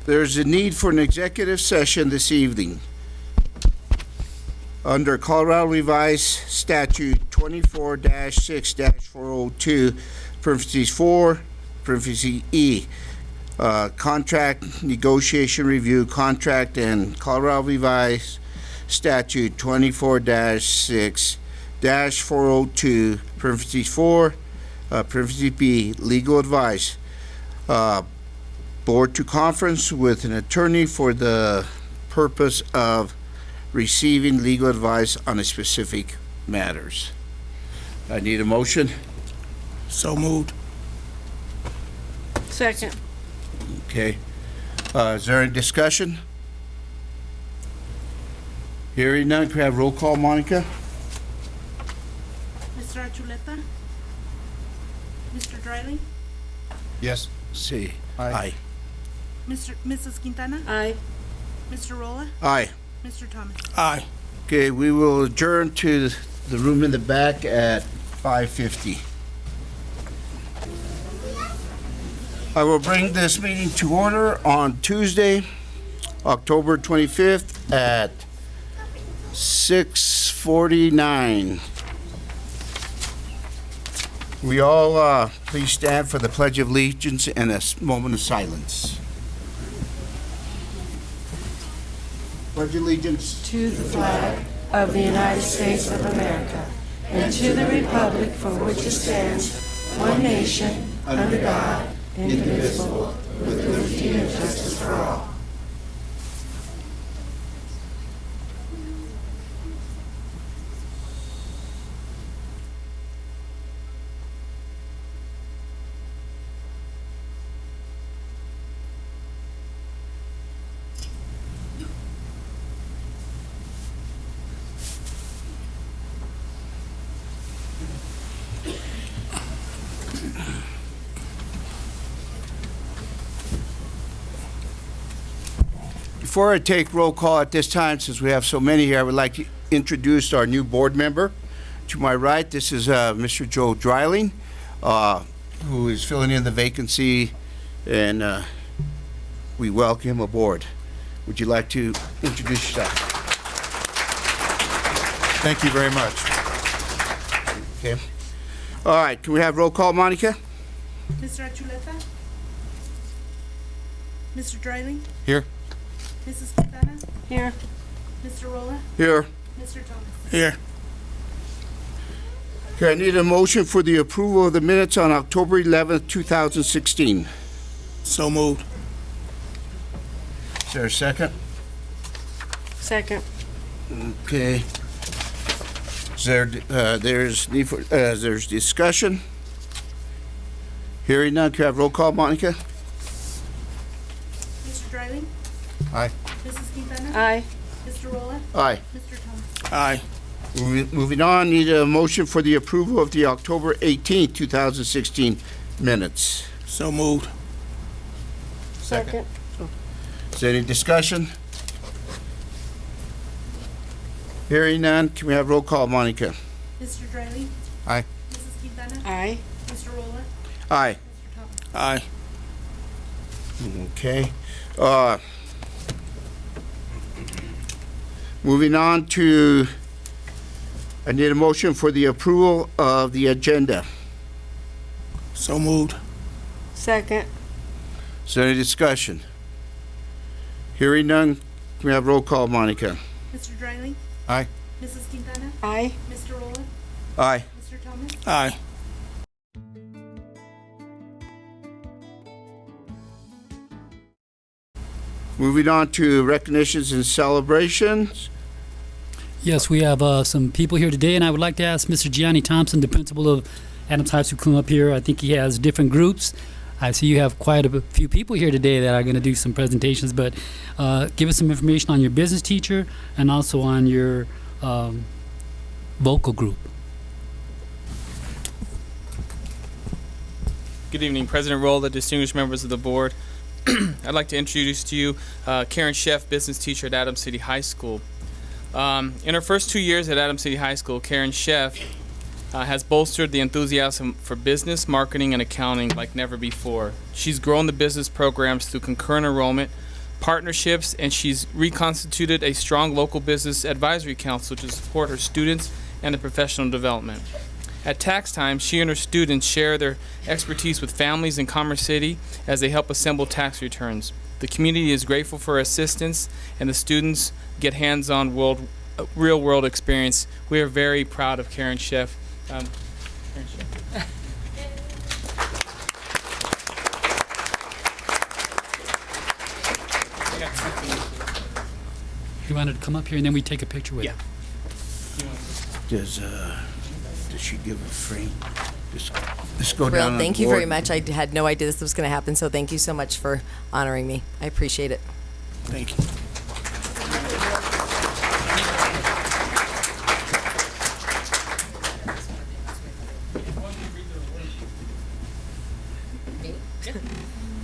There's a need for an executive session this evening. Under Colorado Revised Statute 24-6-402, parentheses 4, parentheses E, contract negotiation review contract, and Colorado Revised Statute 24-6-402, parentheses 4, parentheses B, legal advice. Board to conference with an attorney for the purpose of receiving legal advice on a specific matters. I need a motion. So moved. Second. Okay. Is there any discussion? Hearing none, can we have roll call, Monica? Mr. Archuleta? Mr. Dryling? Yes. See. Aye. Mrs. Quintana? Aye. Mr. Rolla? Aye. Mr. Thomas? Aye. Okay, we will adjourn to the room in the back at 5:50. I will bring this meeting to order on Tuesday, October 25th at 6:49. We all please stand for the Pledge of Allegiance and a moment of silence. Pledge allegiance To the flag of the United States of America and to the republic for which it stands, one nation, under God, indivisible, with liberty and justice for all. Before I take roll call at this time, since we have so many here, I would like to introduce our new board member. To my right, this is Mr. Joe Dryling, who is filling in the vacancy, and we welcome him aboard. Would you like to introduce yourself? Thank you very much. Okay. All right, can we have roll call, Monica? Mr. Archuleta? Mr. Dryling? Here. Mrs. Quintana? Here. Mr. Rolla? Here. Mr. Thomas? Here. Okay, I need a motion for the approval of the minutes on October 11th, 2016. So moved. Is there a second? Second. Okay. Is there, there's discussion? Hearing none, can I have roll call, Monica? Mr. Dryling? Aye. Mrs. Quintana? Aye. Mr. Rolla? Aye. Mr. Thomas? Aye. Moving on, need a motion for the approval of the October 18th, 2016 minutes. So moved. Second. Is there any discussion? Hearing none, can we have roll call, Monica? Mr. Dryling? Aye. Mrs. Quintana? Aye. Mr. Rolla? Aye. Mr. Thomas? Aye. Okay. Moving on to, I need a motion for the approval of the agenda. So moved. Second. Is there any discussion? Hearing none, can we have roll call, Monica? Mr. Dryling? Aye. Mrs. Quintana? Aye. Mr. Rolla? Aye. Mr. Thomas? Aye. Moving on to recognitions and celebrations. Yes, we have some people here today, and I would like to ask Mr. Gianni Thompson, the principal of Adams High School, come up here. I think he has different groups. I see you have quite a few people here today that are going to do some presentations, but give us some information on your business teacher and also on your vocal group. Good evening, President Rolla, distinguished members of the board. I'd like to introduce to you Karen Sheff, business teacher at Adams City High School. In her first 2 years at Adams City High School, Karen Sheff has bolstered the enthusiasm for business, marketing, and accounting like never before. She's grown the business programs through concurrent enrollment, partnerships, and she's reconstituted a strong local business advisory council to support her students and their professional development. At tax time, she and her students share their expertise with families in Commerce City as they help assemble tax returns. The community is grateful for her assistance, and the students get hands-on real-world experience. We are very proud of Karen Sheff. Karen Sheff. You wanted to come up here and then we take a picture with Yeah. you. Does she give a frame? Just go down Real, on the thank you very board. much. I had no idea this was going to happen, so thank you so much for honoring me. I appreciate it. Thank you.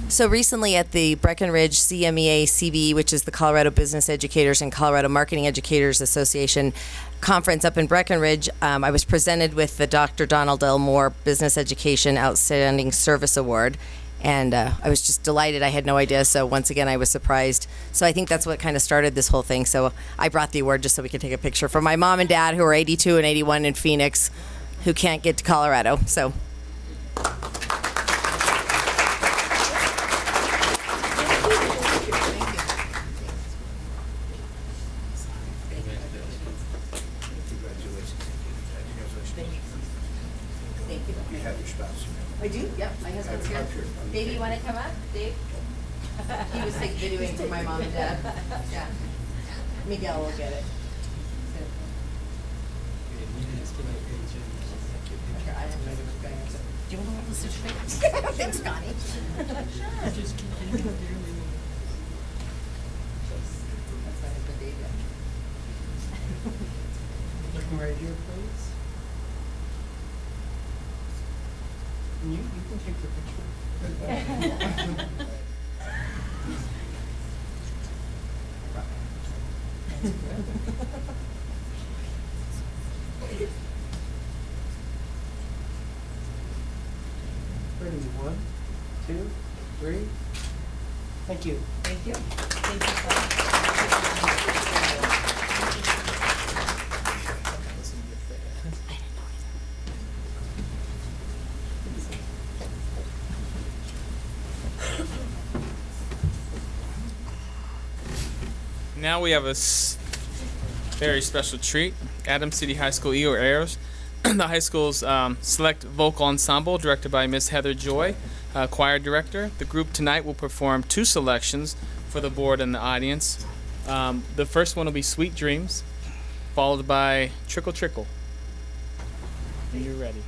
So recently at the Breckenridge CMEA CBE, which is the Colorado Business Educators and Colorado Marketing Educators Association conference up in Breckenridge, I was presented with the Dr. Donald L. Moore Business Education Outstanding Service Award. And I was just delighted. I had no idea. So once again, I was surprised. So I think that's what kind of started this whole thing. So I brought the award just so we could take a picture for my mom and dad, who are 82 and 81 in Phoenix, who can't get to Colorado. So. You have your spouse. I do, yep, my husband's here. Dave, you want to come up? Dave? He was like videoing for my mom and dad. Yeah. Miguel will get it. Do you want to hold the certificate? Thanks, Connie. That's my husband, Dave. Looking right here, please. You can take the picture. Ready, 1, 2, 3. Thank you. Thank you. Now we have a very special treat. Adams City High School Eagle Airs, the high school's select vocal ensemble, directed by Miss Heather Joy, choir director. The group tonight will perform 2 selections for the board and the audience. The first one will be Sweet Dreams, followed by Trickle Trickle. When you're ready.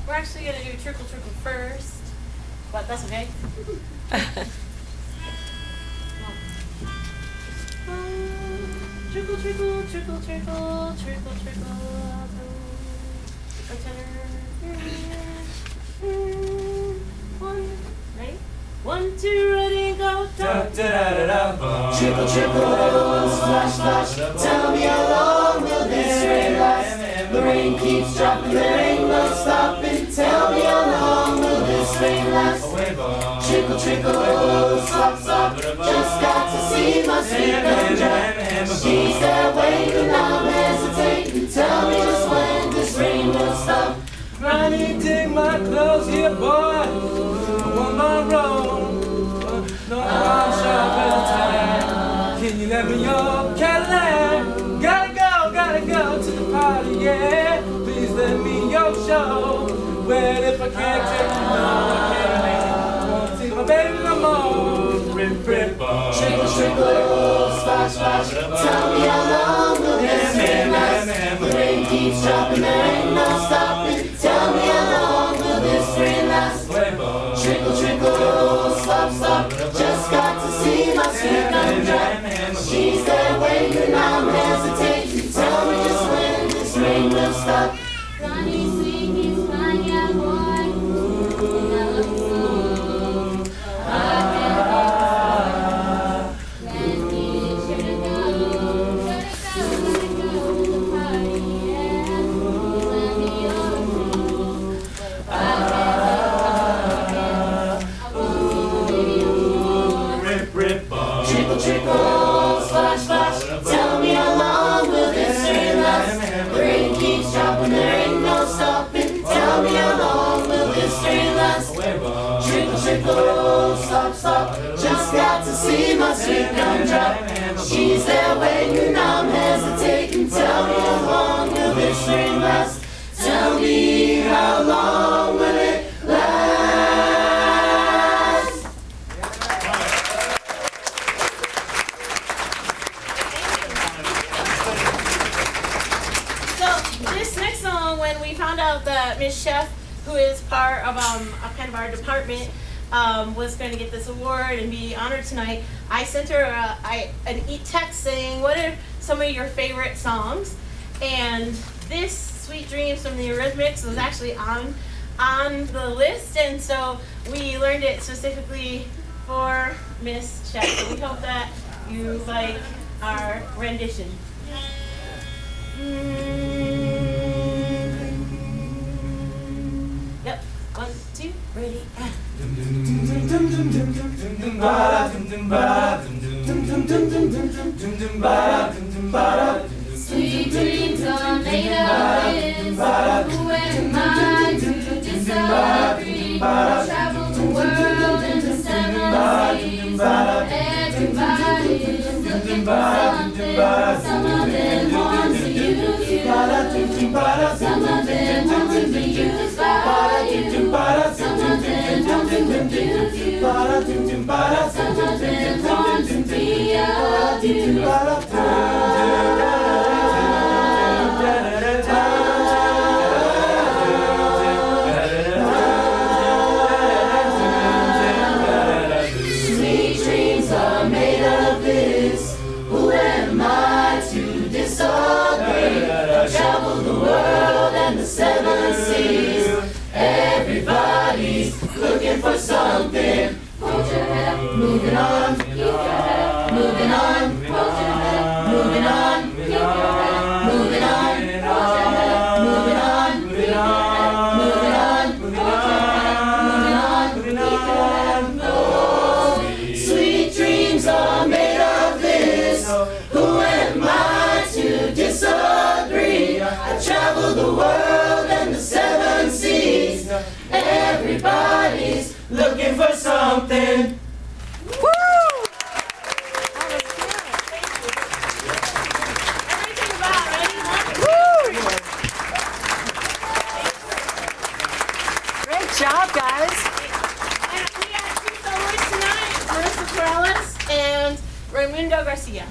We're actually gonna do Trickle Trickle first, but that's okay. Trickle, trickle, trickle, trickle, trickle, trickle. One, ready? 1, 2, ready, go. Trickle, trickle, splash, splash. Tell me how long will this rain last? The rain keeps dropping, the rain won't stop. And tell me how long will this rain last? Trickle, trickle, stop, stop. Just got to see my sweet gumdrop. She's there waiting, I'm hesitating. Tell me just when this rain will stop. Ronnie, take my clothes here, boy. I want my road. No, I'm shopping time. Can you let me your Cadillac? Gotta go to the party, yeah. Please let me your show. Well, if I can't take you, no, I can't. Won't see my baby no more. Rip, rip, Trickle, trickle, splash, splash. Tell me how long will this rain last? The rain keeps dropping, there ain't no stopping. Tell me how long will this rain last? Trickle, trickle, stop, stop. Just got to see my sweet gumdrop. She's there waiting, I'm hesitating. Tell me just when this rain will stop. Ronnie, sweet, he's fine, yeah, boy. That looks so. see my sweet gumdrop. She's there when you numb, hesitating. Tell me how long will this rain last? Tell me how long will it last? So this next song, when we found out that Miss Chef, who is part of kind of our department, was going to get this award and be honored tonight, I sent her an text saying, "What are some of your favorite songs?" And this "Sweet Dreams" from the Eurythmics was actually on the list, and so we learned it specifically for Miss Chef. So we hope that you like our rendition. Yep. 1, 2, ready, and. Sweet dreams are made of this. Who am I to disagree? Travel the world in the 7 seas. Everybody is looking for something. Some of them want to use you. Some of them want to be used by you. Some of them want to confuse you. Some of them want to be Sweet dreams are made of this. Who am I to disagree? Travel the world and the 7 seas. Everybody's looking for something. Hold your head up, moving on. Keep your head up, moving on. Hold your head up, moving on. Keep your head up, moving on. Hold your head up, moving on. Keep your head up, moving on. Hold your head up, moving on. Keep your head up. Oh, sweet dreams are made of this. Who am I to disagree? I travel the world and the 7 seas. Everybody's looking for something. Everything about ready? Great job, guys. And we have 2 soloists tonight, Marissa Perales and Raimundo Garcia.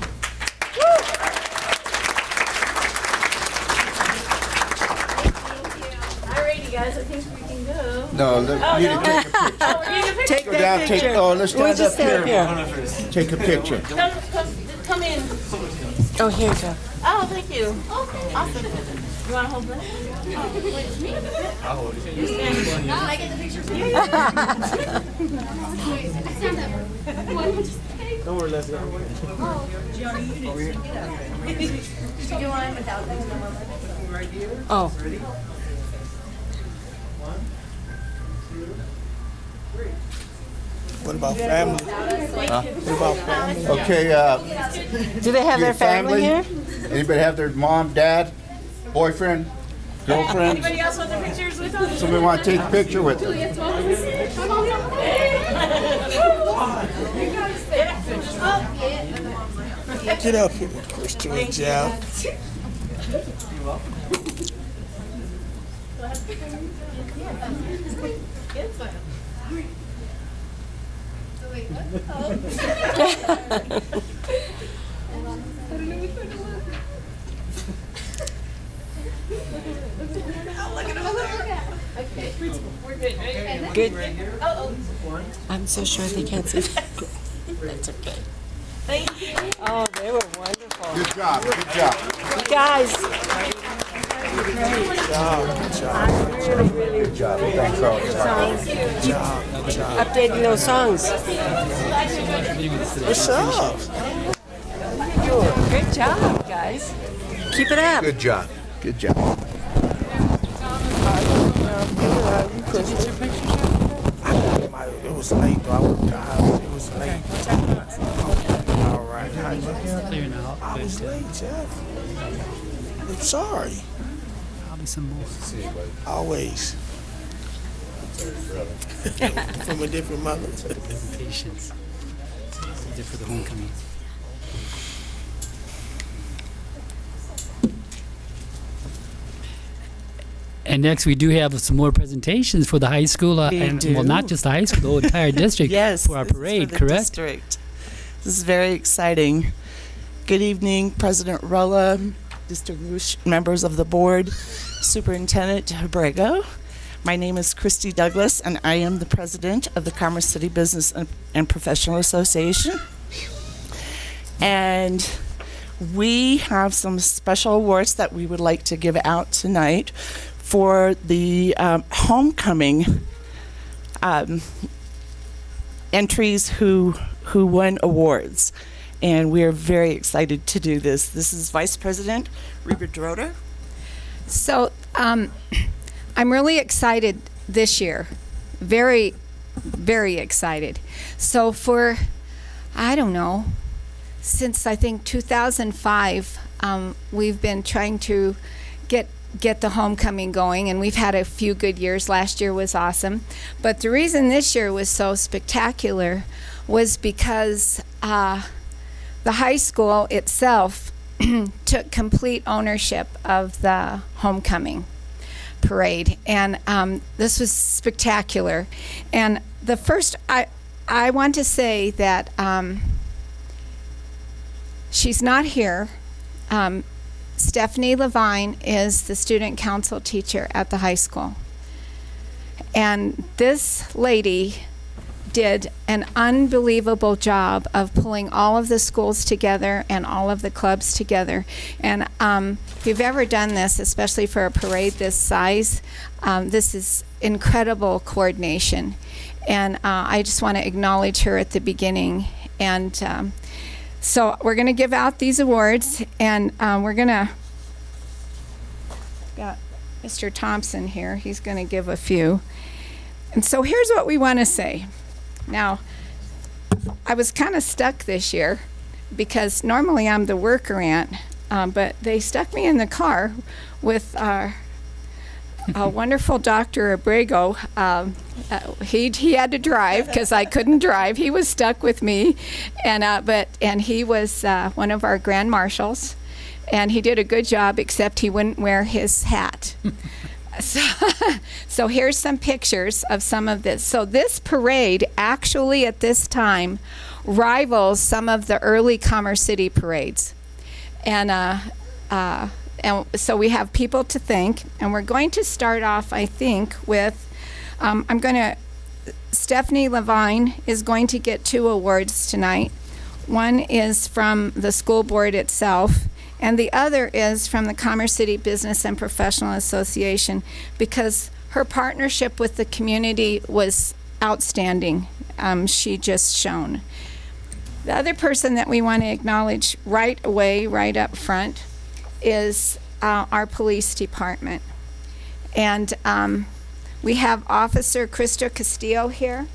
Alrighty, guys, I think we can go. No, you need to take a picture. Oh, we're getting a picture. Take Go down, let's We'll stand just up stand here. here. Take a picture. Come in. Oh, here you go. Oh, thank you. Awesome. You want to hold that? Oh, wait, it's me. I'll hold it. You stand. No, I get the picture. Don't worry, let's go. Oh. What about family? What about family? Okay, Do they have your their family here? Anybody have their mom, dad, boyfriend, girlfriend? Anybody else want their pictures with us? Somebody want to take a picture with them? Get up here, Christian and Jeff. Good. I'm so sure they can't see. That's okay. Thank you. Oh, they were wonderful. Good job, good job. You guys, Good job. Thanks all the time. updating those songs. What's up? Great job, guys. Keep it up. Good job, good job. It was late though. I worked out. It was late. All right. How you doing? Clear now. I was late, Jeff. I'm sorry. Probably some more. Always. From a different mother. Patience. Is it for the homecoming? And next, we do have some more presentations for the high school, We and do. well, not just the high school, the whole entire district Yes, for our this is parade, the correct? district. This is very exciting. Good evening, President Rolla, distinguished members of the board, Superintendent Abrego. My name is Christy Douglas, and I am the president of the Commerce City Business and Professional Association. And we have some special awards that we would like to give out tonight for the homecoming entries who won awards. And we are very excited to do this. This is Vice President Reba Droder. So I'm really excited this year. Very, very excited. So for, I don't know, since I think 2005, we've been trying to get the homecoming going, and we've had a few good years. Last year was awesome. But the reason this year was so spectacular was because the high school itself took complete ownership of the homecoming parade, and this was spectacular. And the first, I want to say that she's not here. Stephanie Levine is the student council teacher at the high school, and this lady did an unbelievable job of pulling all of the schools together and all of the clubs together. And if you've ever done this, especially for a parade this size, this is incredible coordination. And I just want to acknowledge her at the beginning. And so we're going to give out these awards, and we're going to, got Mr. Thompson here. He's going to give a few. And so here's what we want to say. Now, I was kind of stuck this year because normally I'm the worker ant, but they stuck me in the car with a wonderful Dr. Abrego. He had to drive because I couldn't drive. He was stuck with me, and he was one of our grand marshals, and he did a good job, except he wouldn't wear his hat. So here's some pictures of some of this. So this parade actually at this time rivals some of the early Commerce City parades. And so we have people to thank. And we're going to start off, I think, with, Stephanie Levine is going to get 2 awards tonight. One is from the school board itself, and the other is from the Commerce City Business and Professional Association, because her partnership with the community was outstanding. She just shone. The other person that we want to acknowledge right away, right up front, is our police department. And we have Officer Krista Castillo here,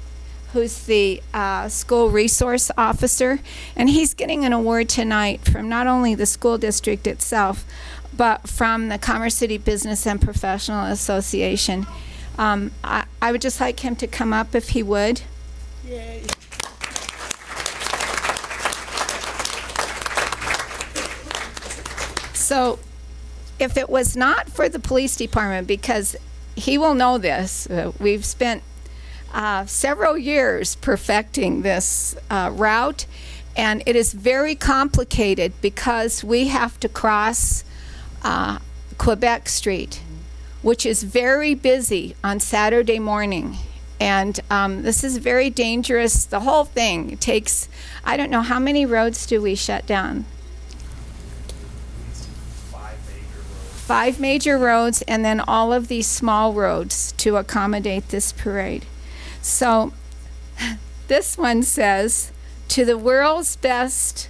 who's the school resource officer, and he's getting an award tonight from not only the school district itself, but from the Commerce City Business and Professional Association. I would just like him to come up if he would. Yay. So if it was not for the police department, because he will know this, we've spent several years perfecting this route, and it is very complicated because we have to cross Quebec Street, which is very busy on Saturday morning. And this is very dangerous. The whole thing takes, I don't know, how many roads do we shut down? 5 major roads, and then all of these small roads to accommodate this parade. So this one says, to the world's best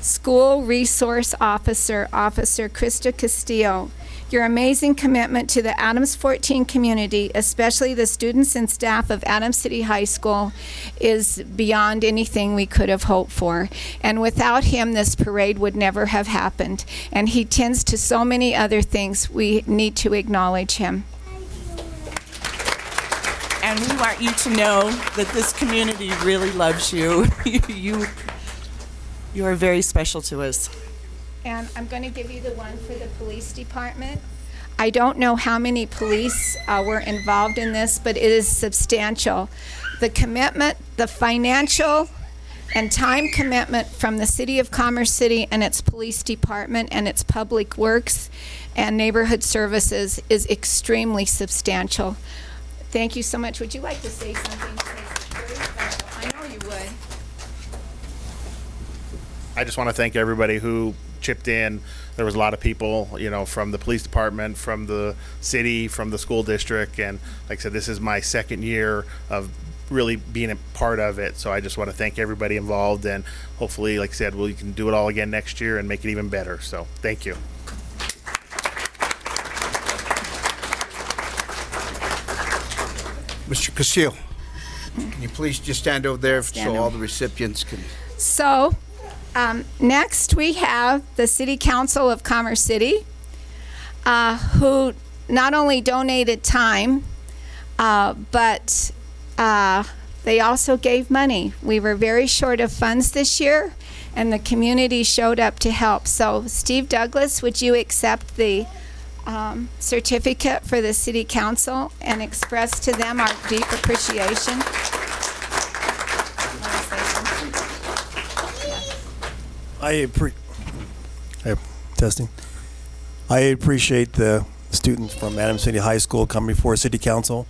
school resource officer, Officer Krista Castillo, your amazing commitment to the Adams 14 community, especially the students and staff of Adams City High School, is beyond anything we could have hoped for. And without him, this parade would never have happened. And he tends to so many other things. We need to acknowledge him. And we want you to know that this community really loves you. You are very special to us. And I'm going to give you the one for the police department. I don't know how many police were involved in this, but it is substantial. The commitment, the financial and time commitment from the City of Commerce City and its police department and its public works and neighborhood services is extremely substantial. Thank you so much. Would you like to say something? I know you would. I just want to thank everybody who chipped in. There was a lot of people, you know, from the police department, from the city, from the school district, and like I said, this is my second year of really being a part of it. So I just want to thank everybody involved, and hopefully, like I said, we can do it all again next year and make it even better. So thank you. Mr. Castillo, can you please just stand over there so all the recipients can... So, next we have the City Council of Commerce City, who not only donated time, but they also gave money. We were very short of funds this year, and the community showed up to help. So, Steve Douglas, would you accept the certificate for the City Council and express to them our deep appreciation? Testing. I appreciate the students from Adams City High School coming before City Council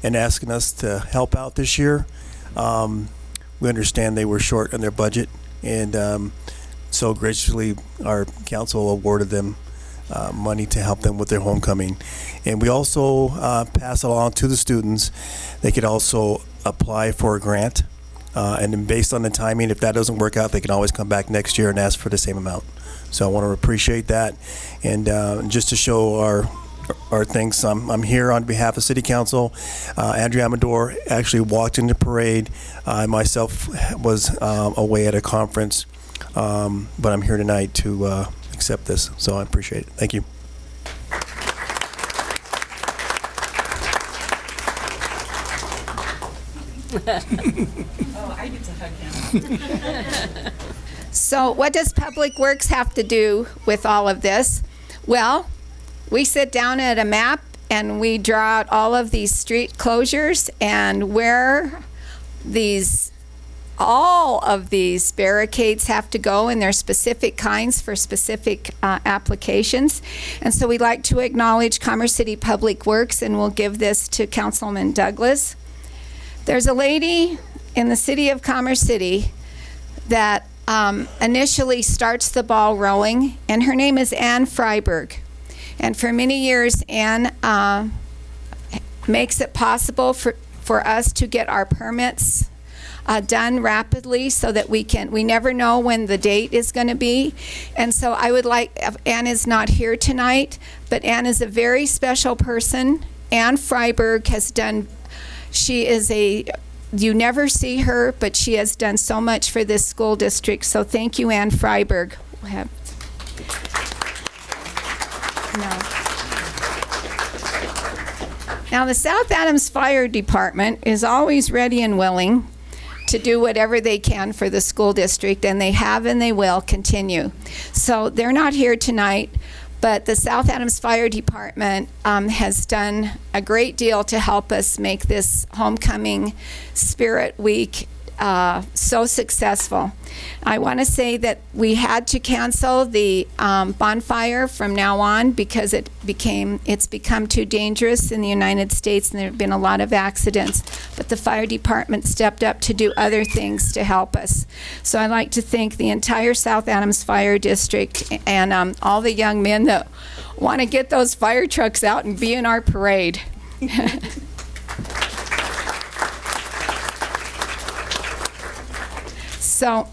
and asking us to help out this year. We understand they were short on their budget, and so graciously our council awarded them money to help them with their homecoming. And we also pass it along to the students. They could also apply for a grant, and then based on the timing, if that doesn't work out, they can always come back next year and ask for the same amount. So I want to appreciate that. And just to show our thanks, I'm here on behalf of City Council. Andrea Amador actually walked in the parade. I myself was away at a conference, but I'm here tonight to accept this, so I appreciate it. Thank you. Oh, I get to hug him. So what does Public Works have to do with all of this? Well, we sit down at a map and we draw out all of these street closures and where all of these barricades have to go, and their specific kinds for specific applications. And so we'd like to acknowledge Commerce City Public Works, and we'll give this to Councilman Douglas. There's a lady in the city of Commerce City that initially starts the ball rolling, and her name is Ann Freiberg. And for many years, Ann makes it possible for us to get our permits done rapidly so that we never know when the date is going to be. And so I would like, Ann is not here tonight, but Ann is a very special person. Ann Freiberg has done, you never see her, but she has done so much for this school district. So thank you, Ann Freiberg. Now the South Adams Fire Department is always ready and willing to do whatever they can for the school district, and they have and they will continue. So they're not here tonight, but the South Adams Fire Department has done a great deal to help us make this Homecoming Spirit Week so successful. I want to say that we had to cancel the bonfire from now on because it's become too dangerous in the United States, and there have been a lot of accidents. But the fire department stepped up to do other things to help us. So I'd like to thank the entire South Adams Fire District and all the young men that want to get those fire trucks out and be in our parade. So,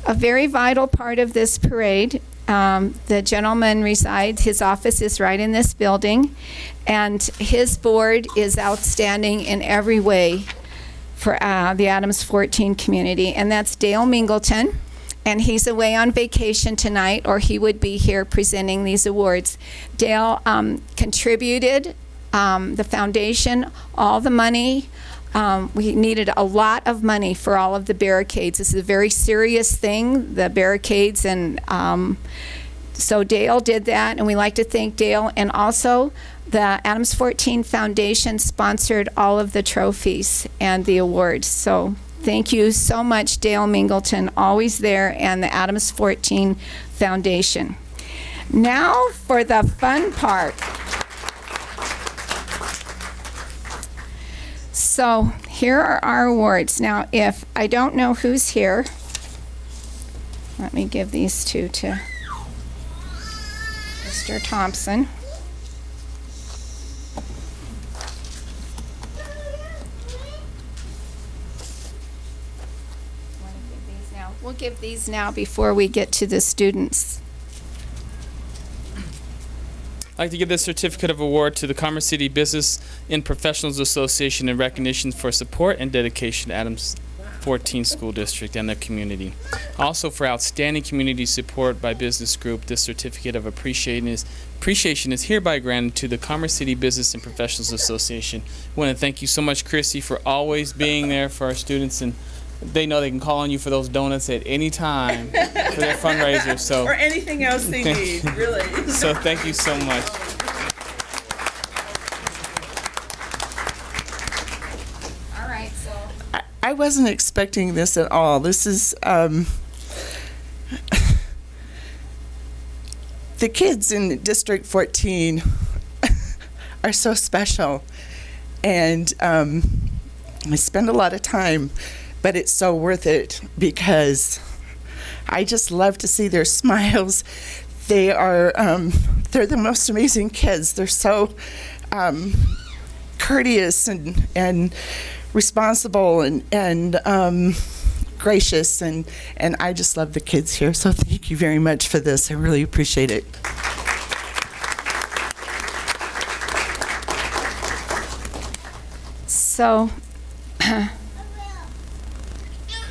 a very vital part of this parade, the gentleman resides, his office is right in this building, and his board is outstanding in every way for the Adams 14 community, and that's Dale Mingleton, and he's away on vacation tonight, or he would be here presenting these awards. Dale contributed the foundation all the money We needed a lot of money for all of the barricades. This is a very serious thing, the barricades, and so Dale did that, and we like to thank Dale. And also, the Adams 14 Foundation sponsored all of the trophies and the awards. So thank you so much, Dale Mingleton, always there, and the Adams 14 Foundation. Now for the fun part. So here are our awards. Now, if I don't know who's here, let me give these two to Mr. Thompson. We'll give these now before we get to the students. I'd like to give this certificate of award to the Commerce City Business and Professionals Association in recognition for support and dedication to Adams 14 School District and their community. Also, for outstanding community support by business group, this certificate of appreciation is hereby granted to the Commerce City Business and Professionals Association. I want to thank you so much, Christy, for always being there for our students, and they know they can call on you for those donuts at any time for their fundraiser. So Or anything else they need, really. So thank you so much. All right, so I wasn't expecting this at all. This is, the kids in District 14 are so special. And I spend a lot of time, but it's so worth it because I just love to see their smiles. They are, they're the most amazing kids. They're so courteous and responsible and gracious, and I just love the kids here. So thank you very much for this. I really appreciate it. So,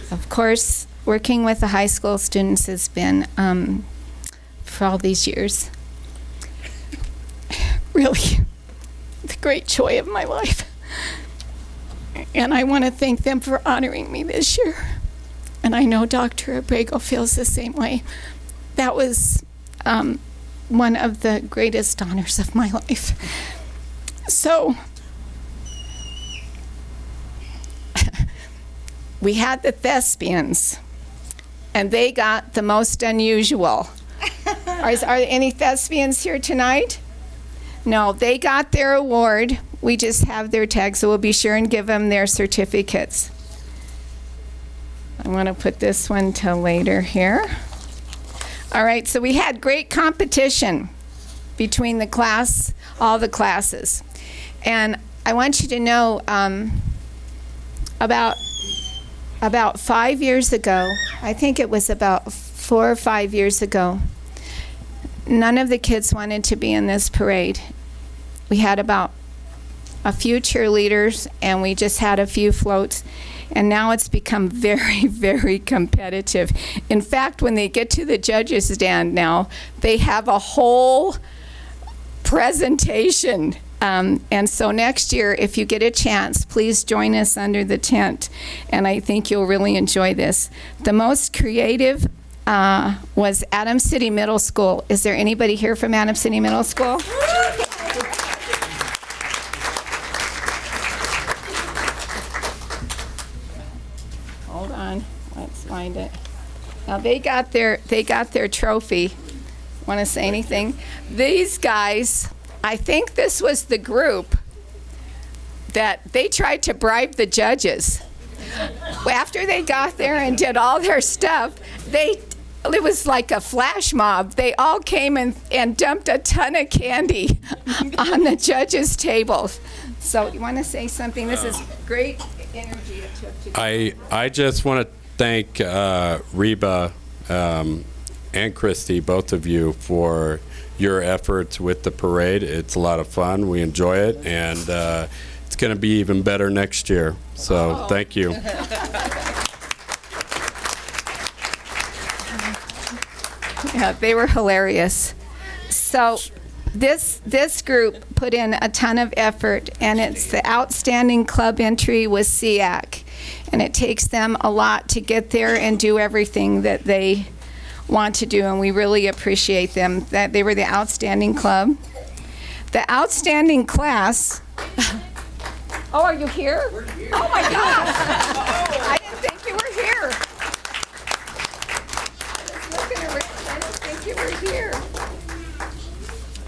of course, working with the high school students has been, for all these years, really the great joy of my life. And I want to thank them for honoring me this year. And I know Dr. Abrego feels the same way. That was one of the greatest honors of my life. So, we had the thespians, and they got the most unusual. Are there any thespians here tonight? No, they got their award. We just have their tags, so we'll be sure and give them their certificates. I want to put this one till later here. All right, so we had great competition between the class, all the classes. And I want you to know about 5 years ago, I think it was about 4 or 5 years ago, none of the kids wanted to be in this parade. We had about a few cheerleaders, and we just had a few floats, and now it's become very, very competitive. In fact, when they get to the judges' stand now, they have a whole presentation. And so next year, if you get a chance, please join us under the tent, and I think you'll really enjoy this. The most creative was Adams City Middle School. Is there anybody here from Adams City Middle School? Hold on, let's find it. Now they got their trophy. Want to say anything? These guys, I think this was the group that they tried to bribe the judges. After they got there and did all their stuff, it was like a flash mob. They all came and dumped a ton of candy on the judges' tables. So you want to say something? This is great energy it took to do. I just want to thank Reba and Christy, both of you, for your efforts with the parade. It's a lot of fun. We enjoy it, and it's going to be even better next year. So thank you. Yeah, they were hilarious. So this group put in a ton of effort, and it's the outstanding club entry with SEAC. And it takes them a lot to get there and do everything that they want to do, and we really appreciate them. That they were the outstanding club. The outstanding class. Oh, are you here? We're here. Oh my gosh! I didn't think you were here. I was looking around. I didn't think you were here.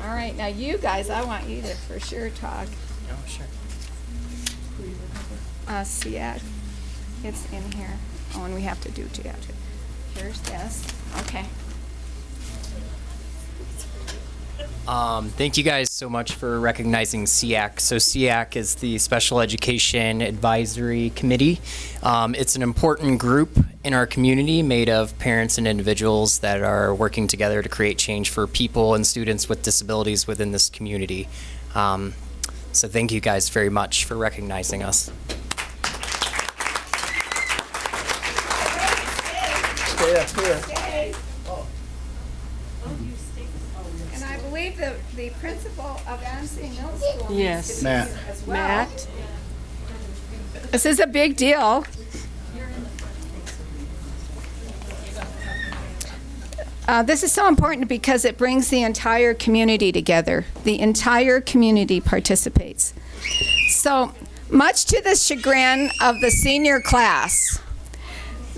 All right, now you guys, I want you to for sure talk. Oh, sure. SEAC. It's in here. Oh, and we have to do too. Here's this. Okay. Thank you guys so much for recognizing SEAC. So SEAC is the Special Education Advisory Committee. It's an important group in our community made of parents and individuals that are working together to create change for people and students with disabilities within this community. So thank you guys very much for recognizing us. And I believe the principal of Adams City Middle School. Yes. Matt. As well. Matt? This is a big deal. This is so important because it brings the entire community together. The entire community participates. So, much to the chagrin of the senior class,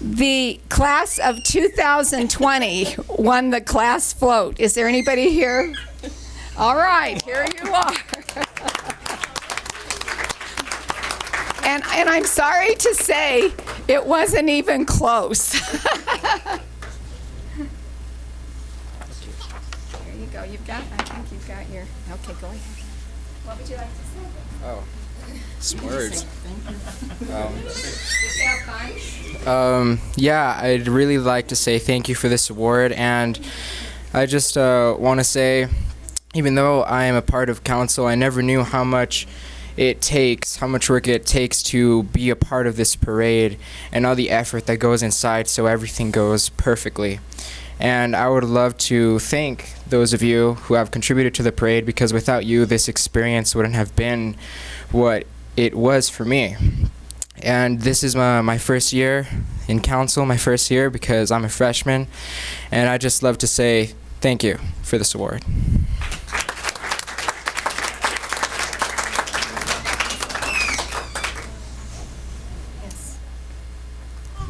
the class of 2020 won the class float. Is there anybody here? All right, here you are. And I'm sorry to say, it wasn't even close. There you go. I think you've got your, okay, go ahead. What would you like to say? Oh, some words. Yeah, I'd really like to say thank you for this award, and I just want to say, even though I am a part of council, I never knew how much work it takes to be a part of this parade, and all the effort that goes inside so everything goes perfectly. And I would love to thank those of you who have contributed to the parade, because without you, this experience wouldn't have been what it was for me. And this is my first year in council, my first year because I'm a freshman, and I just love to say thank you for this award.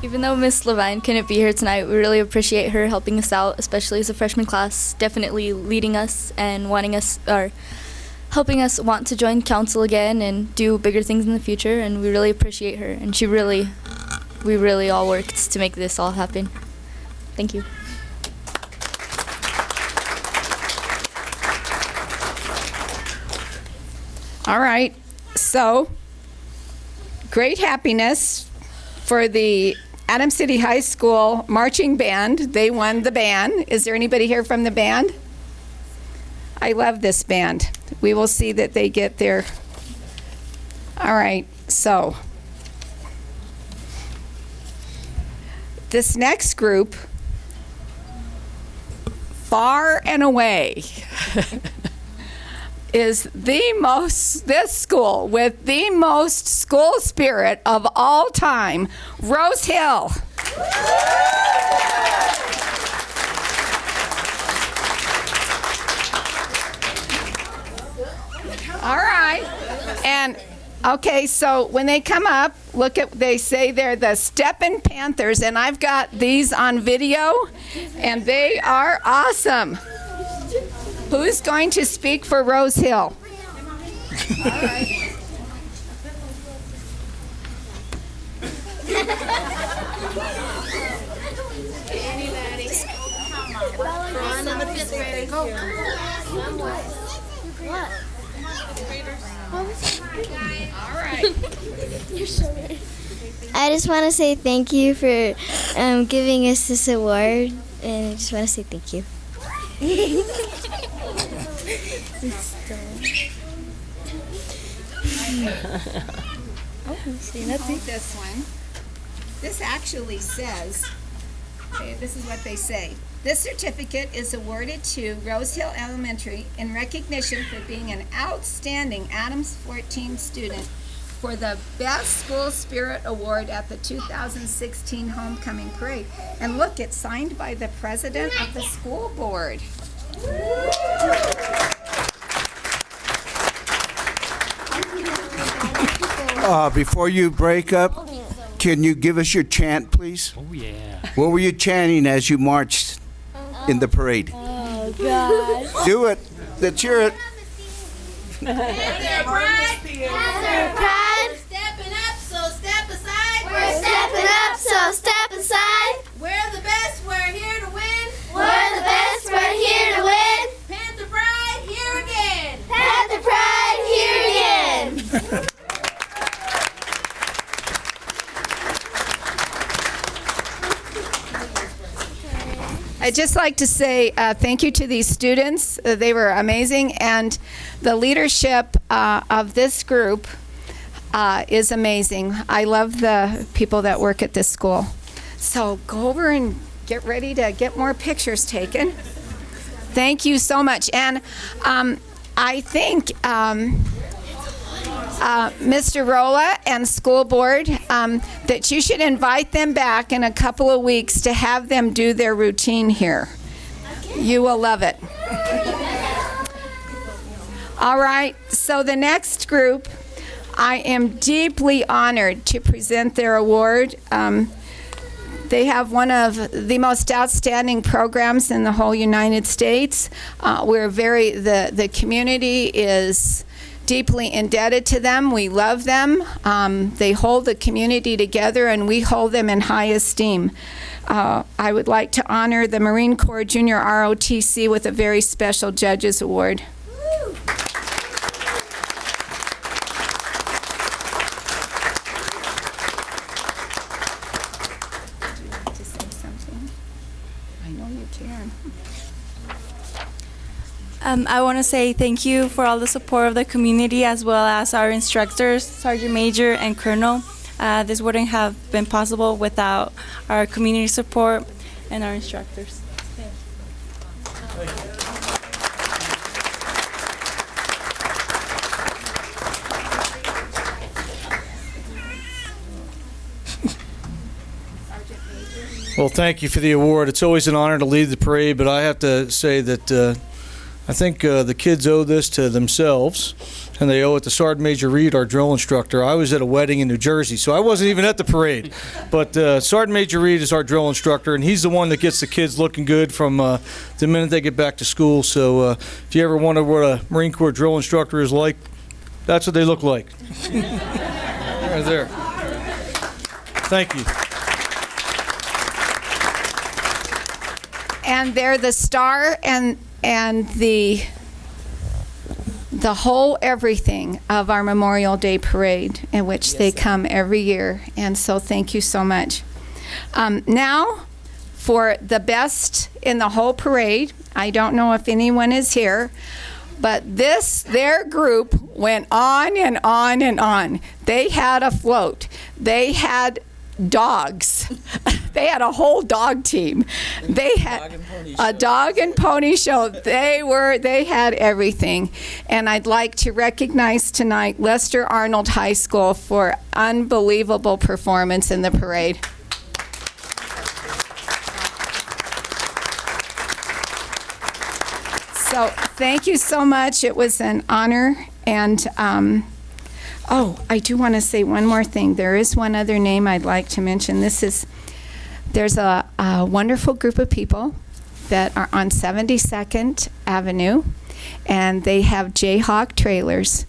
Even though Miss Levine couldn't be here tonight, we really appreciate her helping us out, especially as a freshman class, definitely leading us and helping us want to join council again and do bigger things in the future, and we really appreciate her, and we really all worked to make this all happen. Thank you. All right, so great happiness for the Adams City High School marching band. They won the band. Is there anybody here from the band? I love this band. We will see that they get there. All right, so this next group, far and away, is this school with the most school spirit of all time, Rose Hill. All right. And okay, so when they come up, they say they're the Steppin' Panthers, and I've got these on video, and they are awesome. Who's going to speak for Rose Hill? All right. I just want to say thank you for giving us this award, and I just want to say thank you. Oh, see, let's see this one. This actually says this is what they say. This certificate is awarded to Rose Hill Elementary in recognition for being an outstanding Adams 14 student for the Best School Spirit Award at the 2016 Homecoming Parade. And look, it's signed by the president of the school board. Before you break up, can you give us your chant, please? Oh, yeah. What were you chanting as you marched in the parade? Oh, God. Do it. Let's hear it. Their pride. Their pride. Stepping up, so step aside. We're stepping up, so step aside. We're the best, we're here to win. We're the best, we're here to win. Panther Pride, here again. Panther Pride, here again. I'd just like to say thank you to these students. They were amazing, and the leadership of this group is amazing. I love the people that work at this school. So go over and get ready to get more pictures taken. Thank you so much. And I think Mr. Rolla and school board, that you should invite them back in a couple of weeks to have them do their routine here. You will love it. All right, so the next group, I am deeply honored to present their award. They have one of the most outstanding programs in the whole United States. The community is deeply indebted to them. We love them. They hold the community together, and we hold them in high esteem. I would like to honor the Marine Corps Junior ROTC with a very special Judges Award. I want to say thank you for all the support of the community, as well as our instructors, Sergeant Major and Colonel. This wouldn't have been possible without our community support and our instructors. Well, thank you for the award. It's always an honor to lead the parade, but I have to say that I think the kids owe this to themselves, and they owe it to Sergeant Major Reed, our drill instructor. I was at a wedding in New Jersey, so I wasn't even at the parade. But Sergeant Major Reed is our drill instructor, and he's the one that gets the kids looking good from the minute they get back to school. So if you ever wonder what a Marine Corps drill instructor is like, that's what they look like. Right there. Thank you. And they're the star and the whole everything of our Memorial Day parade, in which they come every year. And so thank you so much. Now, for the best in the whole parade, I don't know if anyone is here, but their group went on and on and on. They had a float. They had dogs. They had a whole dog team. They had a dog and pony show. They had everything. And I'd like to recognize tonight Lester Arnold High School for unbelievable performance in the parade. So thank you so much. It was an honor. And I do want to say one more thing. There is one other name I'd like to mention. There's a wonderful group of people that are on 72nd Avenue, and they have Jayhawk Trailers.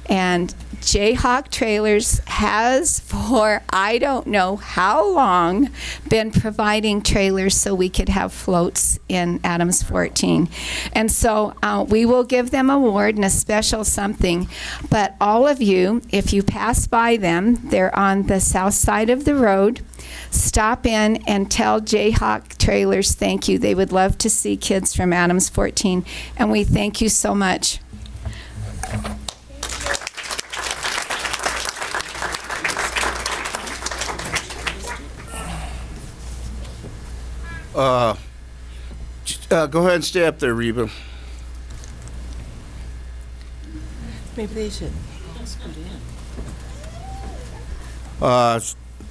And Jayhawk Trailers has, for I don't know how long, been providing trailers so we could have floats in Adams 14. And so we will give them an award and a special something. But all of you, if you pass by them, they're on the south side of the road. Stop in and tell Jayhawk Trailers thank you. They would love to see kids from Adams 14. And we thank you so much. Go ahead and stay up there, Reba. Maybe they should. I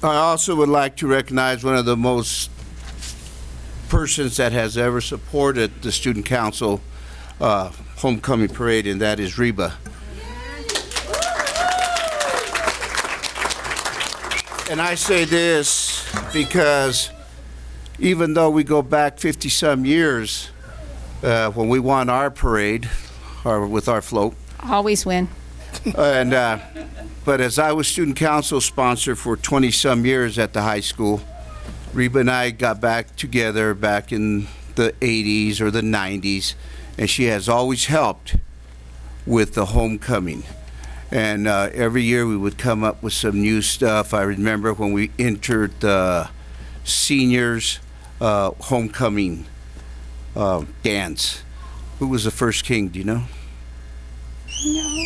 also would like to recognize one of the most persons that has ever supported the Student Council Homecoming Parade, and that is Reba. And I say this because even though we go back 50-some years, when we won our parade, or with our float, Always win. and but as I was student council sponsor for 20-some years at the high school, Reba and I got back together back in the 80s or the 90s, and she has always helped with the homecoming. And every year we would come up with some new stuff. I remember when we entered the seniors homecoming dance. Who was the first king, do you know? No.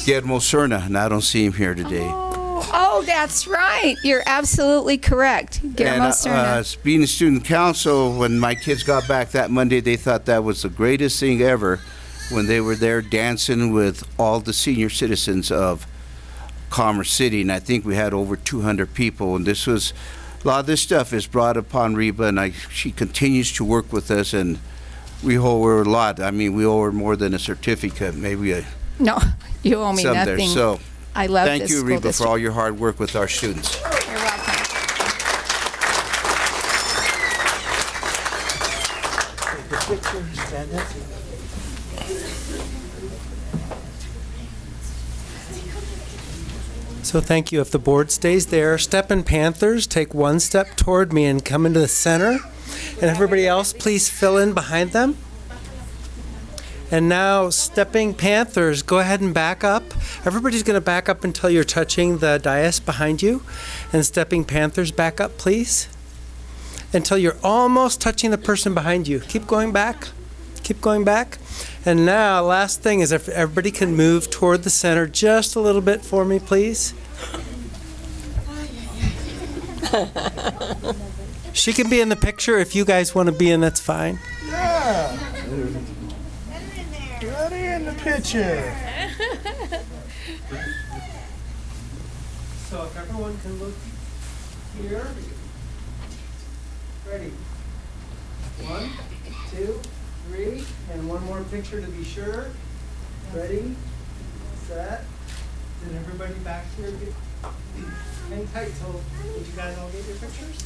Guillermo Serna, and I don't see him here today. Oh, that's right. You're absolutely correct. Guillermo Serna. Being a student council, when my kids got back that Monday, they thought that was the greatest thing ever when they were there dancing with all the senior citizens of Commerce City. And I think we had over 200 people. And this was, a lot of this stuff is brought upon Reba, and she continues to work with us, and we owe her a lot. I mean, we owe her more than a certificate, maybe a No, you owe me some nothing. there. So I love thank this you, school Reba, district. for all your hard work with our students. You're welcome. So thank you. If the board stays there, Steppin' Panthers, take one step toward me and come into the center. And everybody else, please fill in behind them. And now, Stepping Panthers, go ahead and back up. Everybody's going to back up until you're touching the dais behind you. And Stepping Panthers, back up, please. Until you're almost touching the person behind you. Keep going back. Keep going back. And now, last thing is if everybody can move toward the center just a little bit for me, please. She can be in the picture. If you guys want to be in, that's fine. Yeah. Get in the picture. So if everyone can look here. Ready. 1, 2, 3, and one more picture to be sure. Ready, set. Did everybody back here get hang tight till did you guys all get your pictures?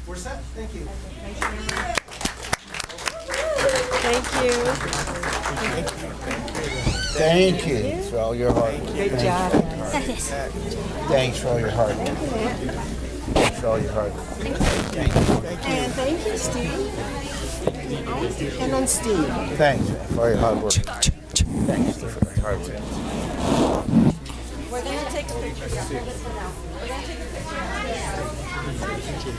We're set. Thank you. Thank you. Thank you for all your hard work. Good job. Thanks for all your hard work. Thanks for all your hard work. And thank you, Steve. Always depend on Steve. Thanks for all your hard work. Thanks for your hard work. We're going to take a picture. We're going to take a picture.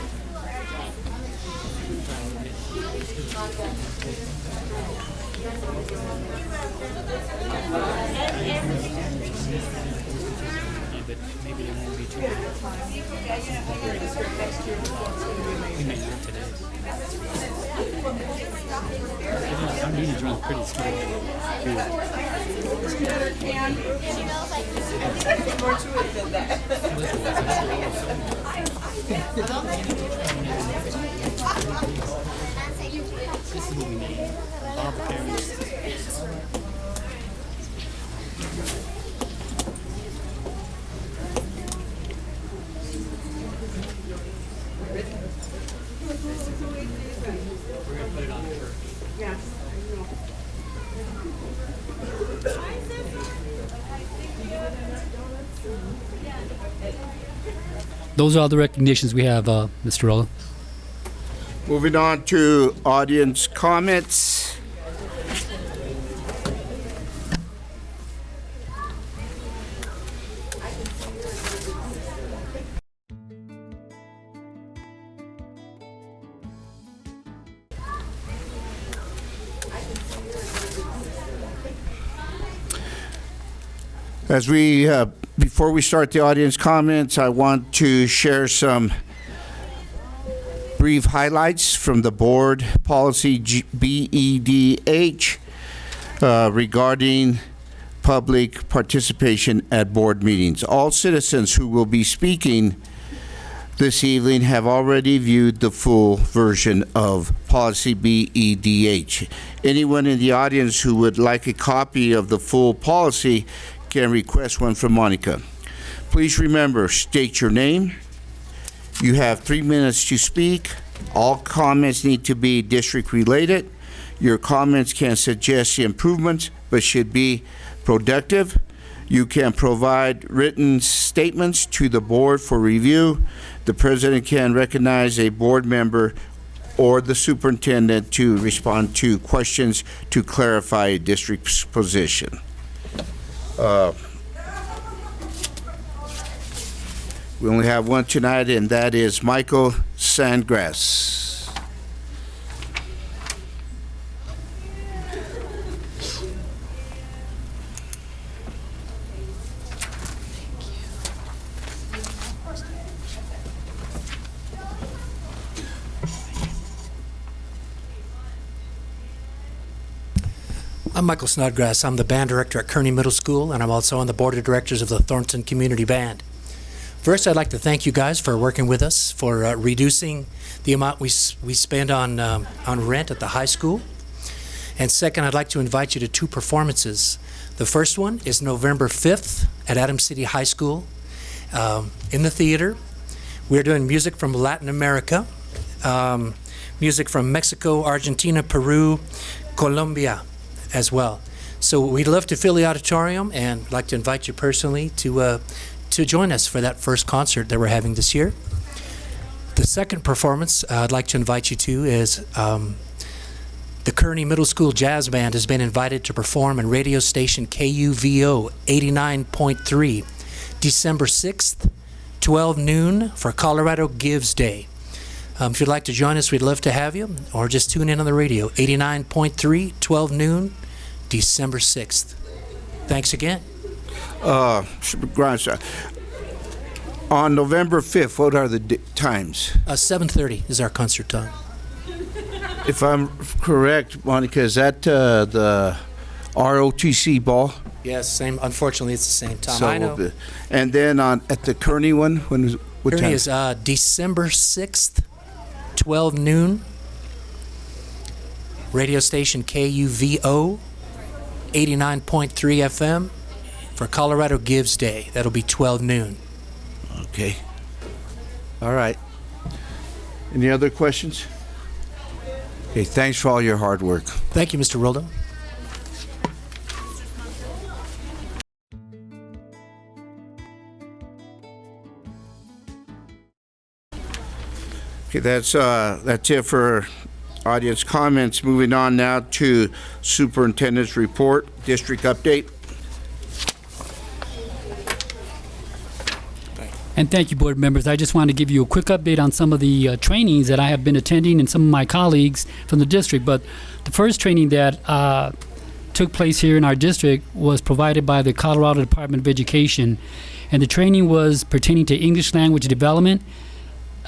Maybe it won't be too bad. We may not today. Our meetings run pretty smooth. More to it than that. This is what we need. All the parents. We're going to put it on her. Yes. Those are all the recognitions we have, Mr. Rolla. Moving on to audience comments. As we, before we start the audience comments, I want to share some brief highlights from the board policy BEDH regarding public participation at board meetings. All citizens who will be speaking this evening have already viewed the full version of policy BEDH. Anyone in the audience who would like a copy of the full policy can request one from Monica. Please remember, state your name. You have 3 minutes to speak. All comments need to be district related. Your comments can suggest improvements, but should be productive. You can provide written statements to the board for review. The president can recognize a board member or the superintendent to respond to questions to clarify a district's position. We only have one tonight, and that is Michael Sandgrass. I'm Michael Snodgrass. I'm the band director at Kearney Middle School, and I'm also on the board of directors of the Thornton Community Band. First, I'd like to thank you guys for working with us, for reducing the amount we spend on rent at the high school. And second, I'd like to invite you to 2 performances. The first one is November 5th at Adams City High School in the theater. We're doing music from Latin America, music from Mexico, Argentina, Peru, Colombia as well. So we'd love to fill the auditorium and like to invite you personally to join us for that first concert that we're having this year. The second performance I'd like to invite you to is the Kearney Middle School Jazz Band has been invited to perform in radio station KUVO 89.3 December 6th, 12 noon for Colorado Gives Day. If you'd like to join us, we'd love to have you, or just tune in on the radio, 89.3, 12 noon, December 6th. Thanks again. On November 5th, what are the times? 7:30 is our concert time. If I'm correct, Monica, is that the ROTC ball? Yes, same. Unfortunately, it's the same time. So I know. And then at the Kearney one, what Kearney time? is December 6th, 12 noon. Radio station KUVO 89.3 FM for Colorado Gives Day. That'll be 12 noon. Okay. All right. Any other questions? Okay, thanks for all your hard work. Thank you, Mr. Roldo. Okay, that's it for audience comments. Moving on now to superintendent's report, district update. And thank you, board members. I just want to give you a quick update on some of the trainings that I have been attending and some of my colleagues from the district. But the first training that took place here in our district was provided by the Colorado Department of Education. And the training was pertaining to English language development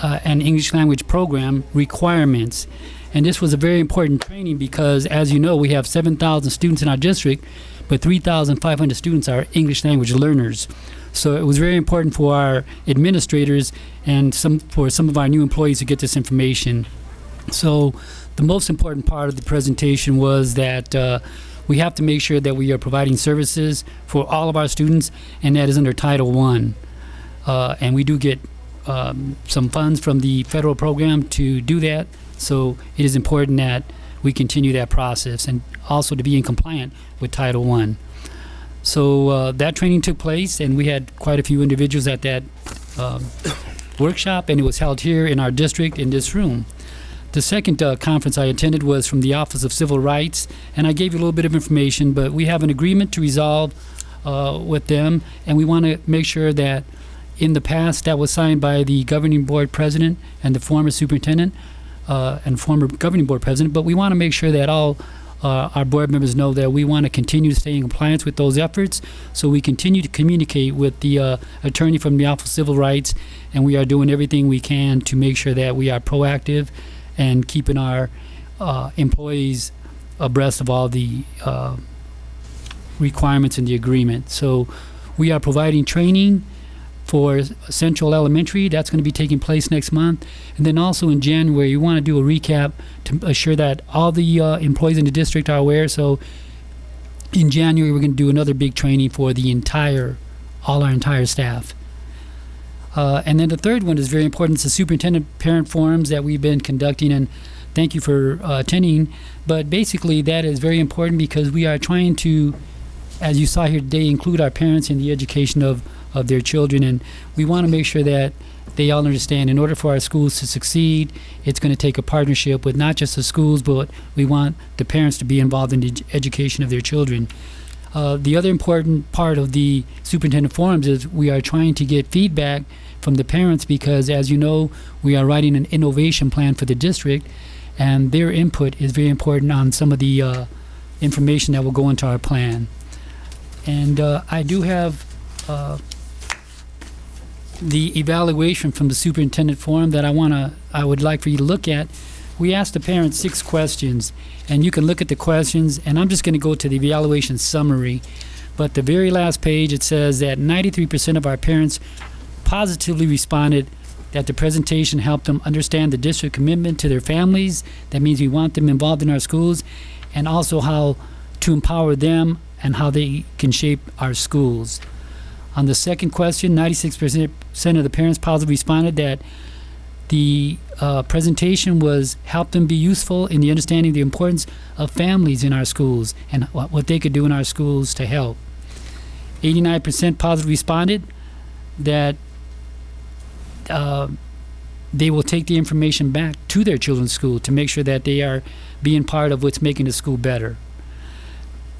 and English language program requirements. And this was a very important training because, as you know, we have 7,000 students in our district, but 3,500 students are English language learners. So it was very important for our administrators and for some of our new employees to get this information. So the most important part of the presentation was that we have to make sure that we are providing services for all of our students, and that is under Title I. And we do get some funds from the federal program to do that. So it is important that we continue that process and also to be in compliant with Title I. So that training took place, and we had quite a few individuals at that workshop, and it was held here in our district in this room. The second conference I attended was from the Office of Civil Rights, and I gave you a little bit of information, but we have an agreement to resolve with them, and we want to make sure that in the past that was signed by the governing board president and the former superintendent and former governing board president, but we want to make sure that all our board members know that we want to continue to stay in compliance with those efforts. So we continue to communicate with the attorney from the Office of Civil Rights, and we are doing everything we can to make sure that we are proactive and keeping our employees abreast of all the requirements in the agreement. So we are providing training for Central Elementary. That's going to be taking place next month. And then also in January, we want to do a recap to assure that all the employees in the district are aware. So in January, we're going to do another big training for all our entire staff. And then the third one is very important. It's the superintendent parent forums that we've been conducting, and thank you for attending. But basically, that is very important because we are trying to, as you saw here today, include our parents in the education of their children, and we want to make sure that they all understand in order for our schools to succeed, it's going to take a partnership with not just the schools, but we want the parents to be involved in the education of their children. The other important part of the superintendent forums is we are trying to get feedback from the parents because, as you know, we are writing an innovation plan for the district, and their input is very important on some of the information that will go into our plan. And I do have the evaluation from the superintendent forum that I would like for you to look at. We asked the parents 6 questions, and you can look at the questions, and I'm just going to go to the evaluation summary. But the very last page, it says that 93% of our parents positively responded that the presentation helped them understand the district commitment to their families. That means we want them involved in our schools, and also how to empower them and how they can shape our schools. On the second question, 96% of the parents positively responded that the presentation helped them be useful in the understanding the importance of families in our schools and what they could do in our schools to help. 89% positively responded that they will take the information back to their children's school to make sure that they are being part of what's making the school better.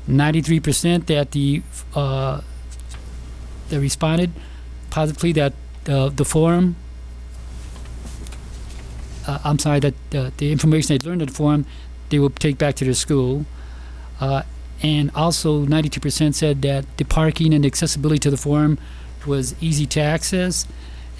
93% that they responded positively that the forum, that the information they learned at the forum, they will take back to their school. And also 92% said that the parking and accessibility to the forum was easy to access.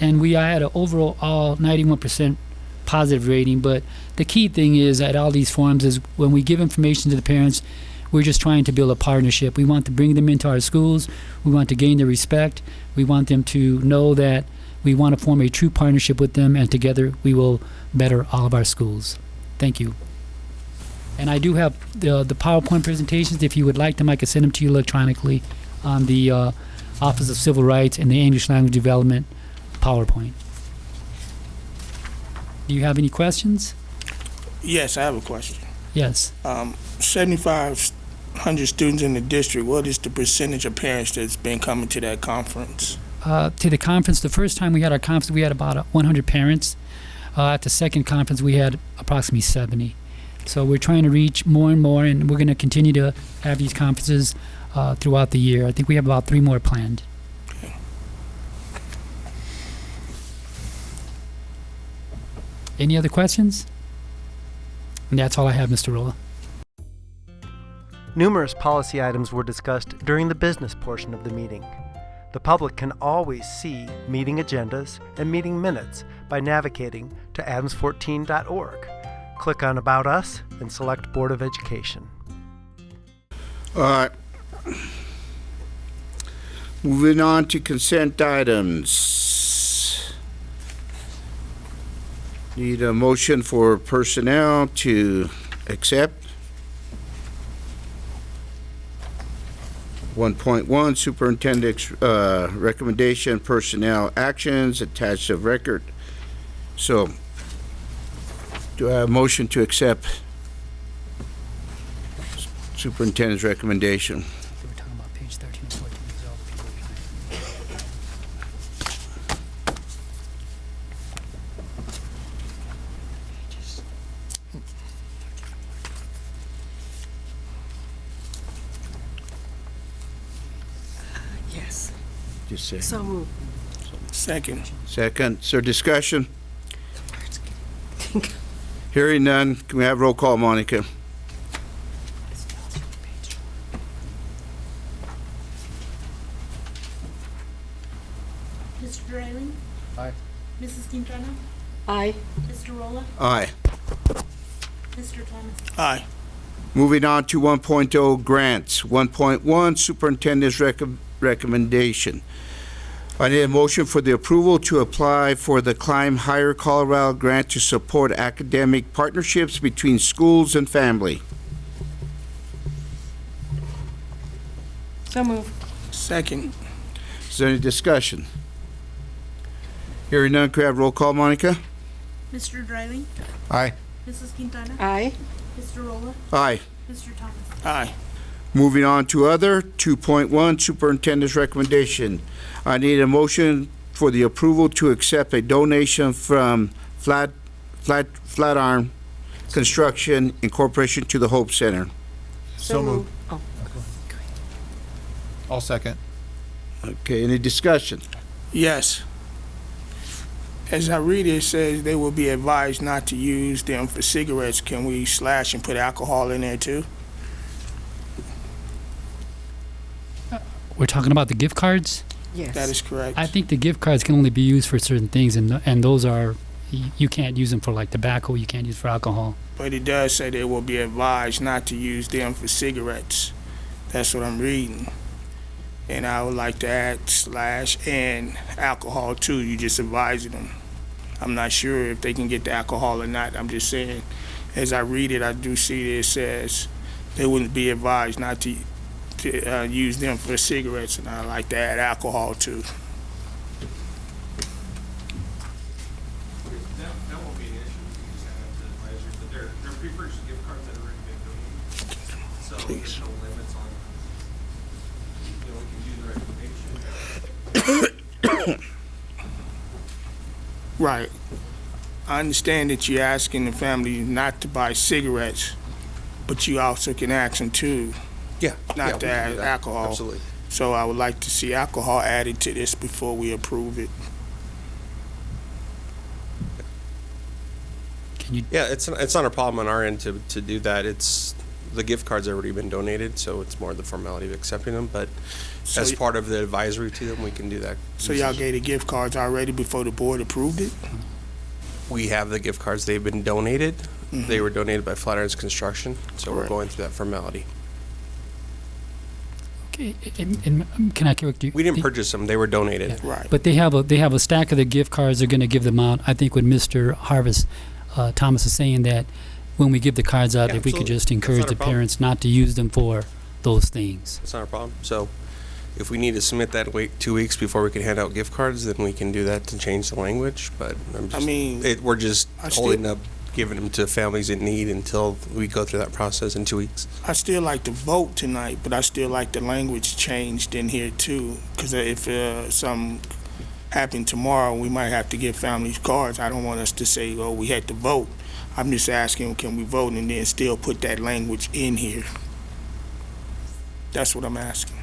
And we had an overall 91% positive rating. But the key thing is at all these forums is when we give information to the parents, we're just trying to build a partnership. We want to bring them into our schools. We want to gain their respect. We want them to know that we want to form a true partnership with them, and together we will better all of our schools. Thank you. And I do have the PowerPoint presentations. If you would like them, I can send them to you electronically on the Office of Civil Rights and the English Language Development PowerPoint. Do you have any questions? Yes, I have a question. Yes. 7,500 students in the district. What is the percentage of parents that's been coming to that conference? To the conference, the first time we had our conference, we had about 100 parents. At the second conference, we had approximately 70. So we're trying to reach more and more, and we're going to continue to have these conferences throughout the year. I think we have about 3 more planned. Okay. Any other questions? And that's all I have, Mr. Rolla. Numerous policy items were discussed during the business portion of the meeting. The public can always see meeting agendas and meeting minutes by navigating to adams14.org. Click on About Us and select Board of Education. All right. Moving on to consent items. Need a motion for personnel to accept. 1.1 Superintendent's recommendation, personnel actions attached to record. So, do I have a motion to accept Superintendent's recommendation? We were talking about page 13 and 14. These are all the people Yes. Just say. So moved. Second. Second. Is there discussion? Hearing none, can we have roll call, Monica? Mr. Dreiling? Aye. Mrs. Quintana? Aye. Mr. Rolla? Aye. Mr. Thomas? Aye. Moving on to 1.0 grants. 1.1 Superintendent's recommendation. I need a motion for the approval to apply for the Climb Higher Colorado grant to support academic partnerships between schools and family. So move. Second. Is there any discussion? Hearing none, could I have roll call, Monica? Mr. Dreiling? Aye. Mrs. Quintana? Aye. Mr. Rolla? Aye. Mr. Thomas? Aye. Moving on to other, 2.1 Superintendent's recommendation. I need a motion for the approval to accept a donation from Flatiron Construction Incorporation to the Hope Center. So move. Oh. I'll second. Okay, any discussion? Yes. As I read it, it says they will be advised not to use them for cigarettes. Can we slash and put alcohol in there too? We're talking about the gift cards? Yes. That is correct. I think the gift cards can only be used for certain things, and those are, you can't use them for like tobacco, you can't use for alcohol. But it does say they will be advised not to use them for cigarettes. That's what I'm reading. And I would like to add slash and alcohol too. You just advising them. I'm not sure if they can get the alcohol or not. I'm just saying, as I read it, I do see that it says they wouldn't be advised not to use them for cigarettes, and I like to add alcohol too. That won't be an issue. We just have to advise you, but they're pre-purchased gift cards that are already been donated. So there's no limits on, we can do the recommendation. Right. I understand that you're asking the family not to buy cigarettes, but you also can ask them too. Yeah. Not to add alcohol. Absolutely. So I would like to see alcohol added to this before we approve it. Yeah, it's not a problem on our end to do that. It's the gift cards have already been donated, so it's more the formality of accepting them. But So as y- part of the advisory to them, we can do that. So y'all gave the gift cards already before the board approved it? We have the gift cards. They've been donated. Mhm. They were donated by Flatirons Construction, so we're Correct. going through that formality. Okay, and can I correct you? We didn't purchase them; they were donated. Right. But they have a stack of the gift cards. They're going to give them out. I think what Mr. Harvest Thomas is saying that when we give the cards out, Yeah, if we could absolutely. just That's encourage not a the problem. parents not to use them for those things. That's not a problem. So, if we need to submit that, wait 2 weeks before we can hand out gift cards, then we can do that to change the language. But we're just I still- holding up, giving them to families in need until we go through that process in 2 weeks. I still like to vote tonight, but I still like the language changed in here too. Because if something happened tomorrow, we might have to give families cards. I don't want us to say, oh, we had to vote. I'm just asking, can we vote and then still put that language in here? That's what I'm asking.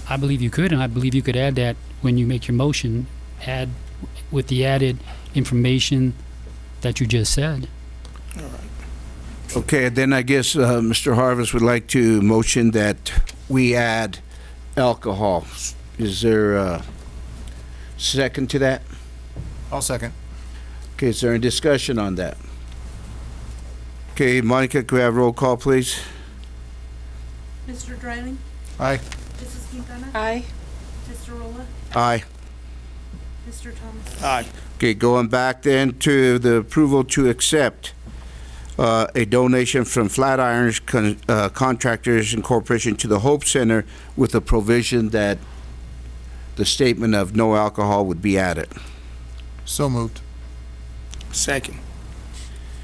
I believe you could, and I believe you could add that when you make your motion, add with the added information that you just said. Okay, then I guess Mr. Harvest would like to motion that we add alcohol. Is there a second to that? I'll second. Okay, is there any discussion on that? Okay, Monica, could we have roll call, please? Mr. Dreiling? Aye. Mrs. Quintana? Aye. Mr. Rolla? Aye. Mr. Thomas? Aye. Okay, going back then to the approval to accept a donation from Flatirons Contractors Incorporation to the Hope Center with the provision that the statement of no alcohol would be added. So moved. Second.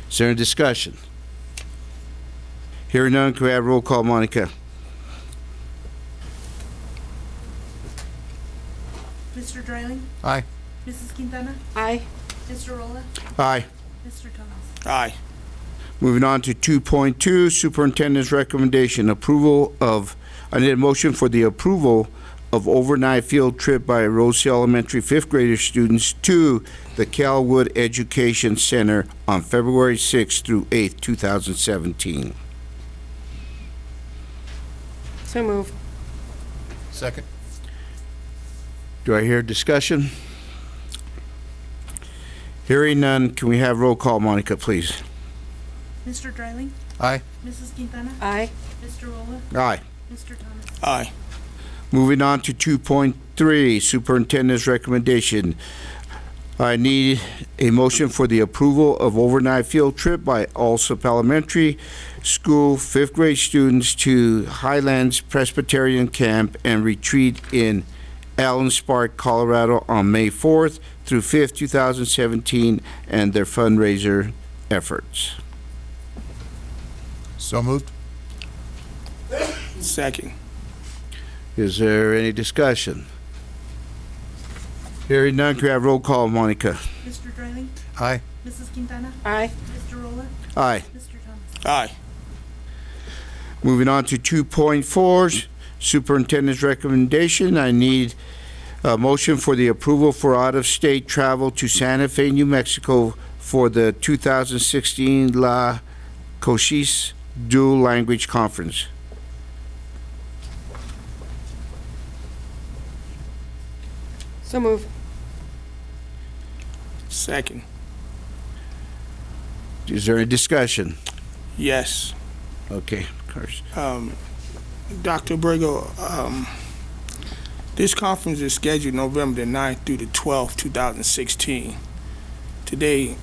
Is there any discussion? Hearing none, can we have roll call, Monica? Mr. Dreiling? Aye. Mrs. Quintana? Aye. Mr. Rolla? Aye. Mr. Thomas? Aye. Moving on to 2.2, Superintendent's recommendation, I need a motion for the approval of overnight field trip by Rose Elementary fifth grader students to the Calwood Education Center on February 6th through 8th, 2017. So move. Second. Do I hear discussion? Hearing none, can we have roll call, Monica, please? Mr. Dreiling? Aye. Mrs. Quintana? Aye. Mr. Rolla? Aye. Mr. Thomas? Aye. Moving on to 2.3, Superintendent's recommendation. I need a motion for the approval of overnight field trip by Alsop Elementary School 5th grade students to Highlands Presbyterian Camp and Retreat in Allen Spark, Colorado on May 4th through 5th, 2017, and their fundraiser efforts. So moved. Second. Is there any discussion? Hearing none, can we have roll call, Monica? Mr. Dreiling? Aye. Mrs. Quintana? Aye. Mr. Rolla? Aye. Mr. Thomas? Aye. Moving on to 2.4, Superintendent's recommendation. I need a motion for the approval for out-of-state travel to Santa Fe, New Mexico for the 2016 La Cochise Dual Language Conference. So move. Second. Is there any discussion? Yes. Okay, of course. Dr. Abrego, this conference is scheduled November the 9th through the 12th, 2016. Today,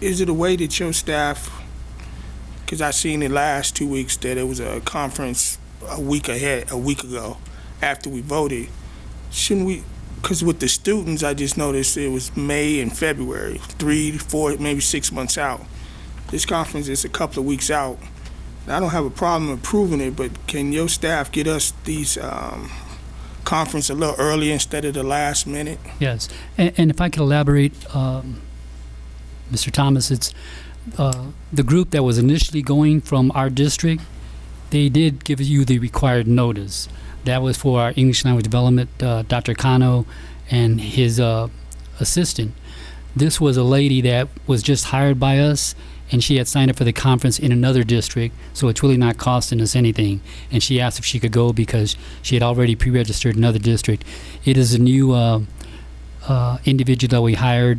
is it a way that your staff, because I seen the last 2 weeks that it was a conference a week ago, after we voted, shouldn't we, because with the students, I just noticed it was May and February, 3, 4, maybe 6 months out. This conference is a couple of weeks out. I don't have a problem approving it, but can your staff get us these conference a little earlier instead of the last minute? Yes, and if I could elaborate, Mr. Thomas, it's the group that was initially going from our district, they did give you the required notice. That was for our English language development, Dr. Kano and his assistant. This was a lady that was just hired by us, and she had signed up for the conference in another district, so it's really not costing us anything. And she asked if she could go because she had already pre-registered in another district. It is a new individual that we hired,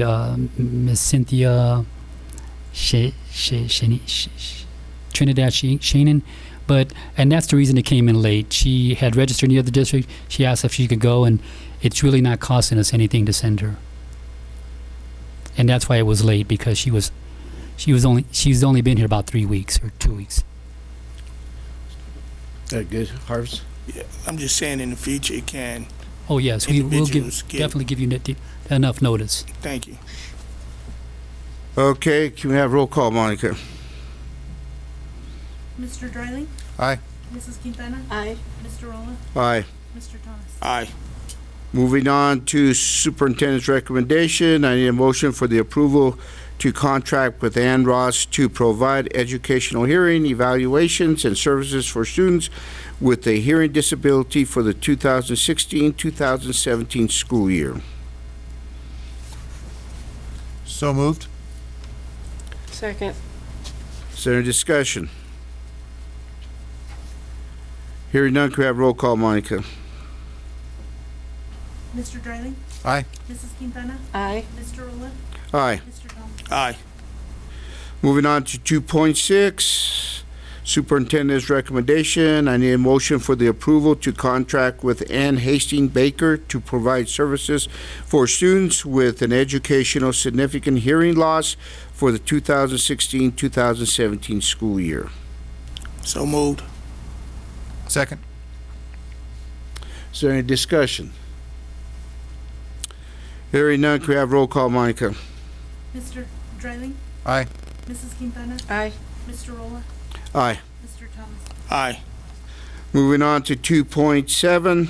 Ms. Cynthia Trinidad Shannon. And that's the reason it came in late. She had registered in the other district. She asked if she could go, and it's really not costing us anything to send her. And that's why it was late, because she's only been here about 3 weeks or 2 weeks. Good, Harvest? Yeah, I'm just saying in the future it can. Oh yes, we will definitely give you enough notice. Thank you. Okay, can we have roll call, Monica? Mr. Dreiling? Aye. Mrs. Quintana? Aye. Mr. Rolla? Aye. Mr. Thomas? Aye. Moving on to Superintendent's recommendation, I need a motion for the approval to contract with Ann Ross to provide educational hearing evaluations and services for students with a hearing disability for the 2016-2017 school year. So moved. Second. Is there any discussion? Hearing none, can we have roll call, Monica? Mr. Dreiling? Aye. Mrs. Quintana? Aye. Mr. Rolla? Aye. Mr. Thomas? Aye. Moving on to 2.6, Superintendent's recommendation. I need a motion for the approval to contract with Ann Hastings Baker to provide services for students with an educational significant hearing loss for the 2016-2017 school year. So moved. Second. Is there any discussion? Hearing none, can we have roll call, Monica? Mr. Dreiling? Aye. Mrs. Quintana? Aye. Mr. Rolla? Aye. Mr. Thomas? Aye. Moving on to 2.7,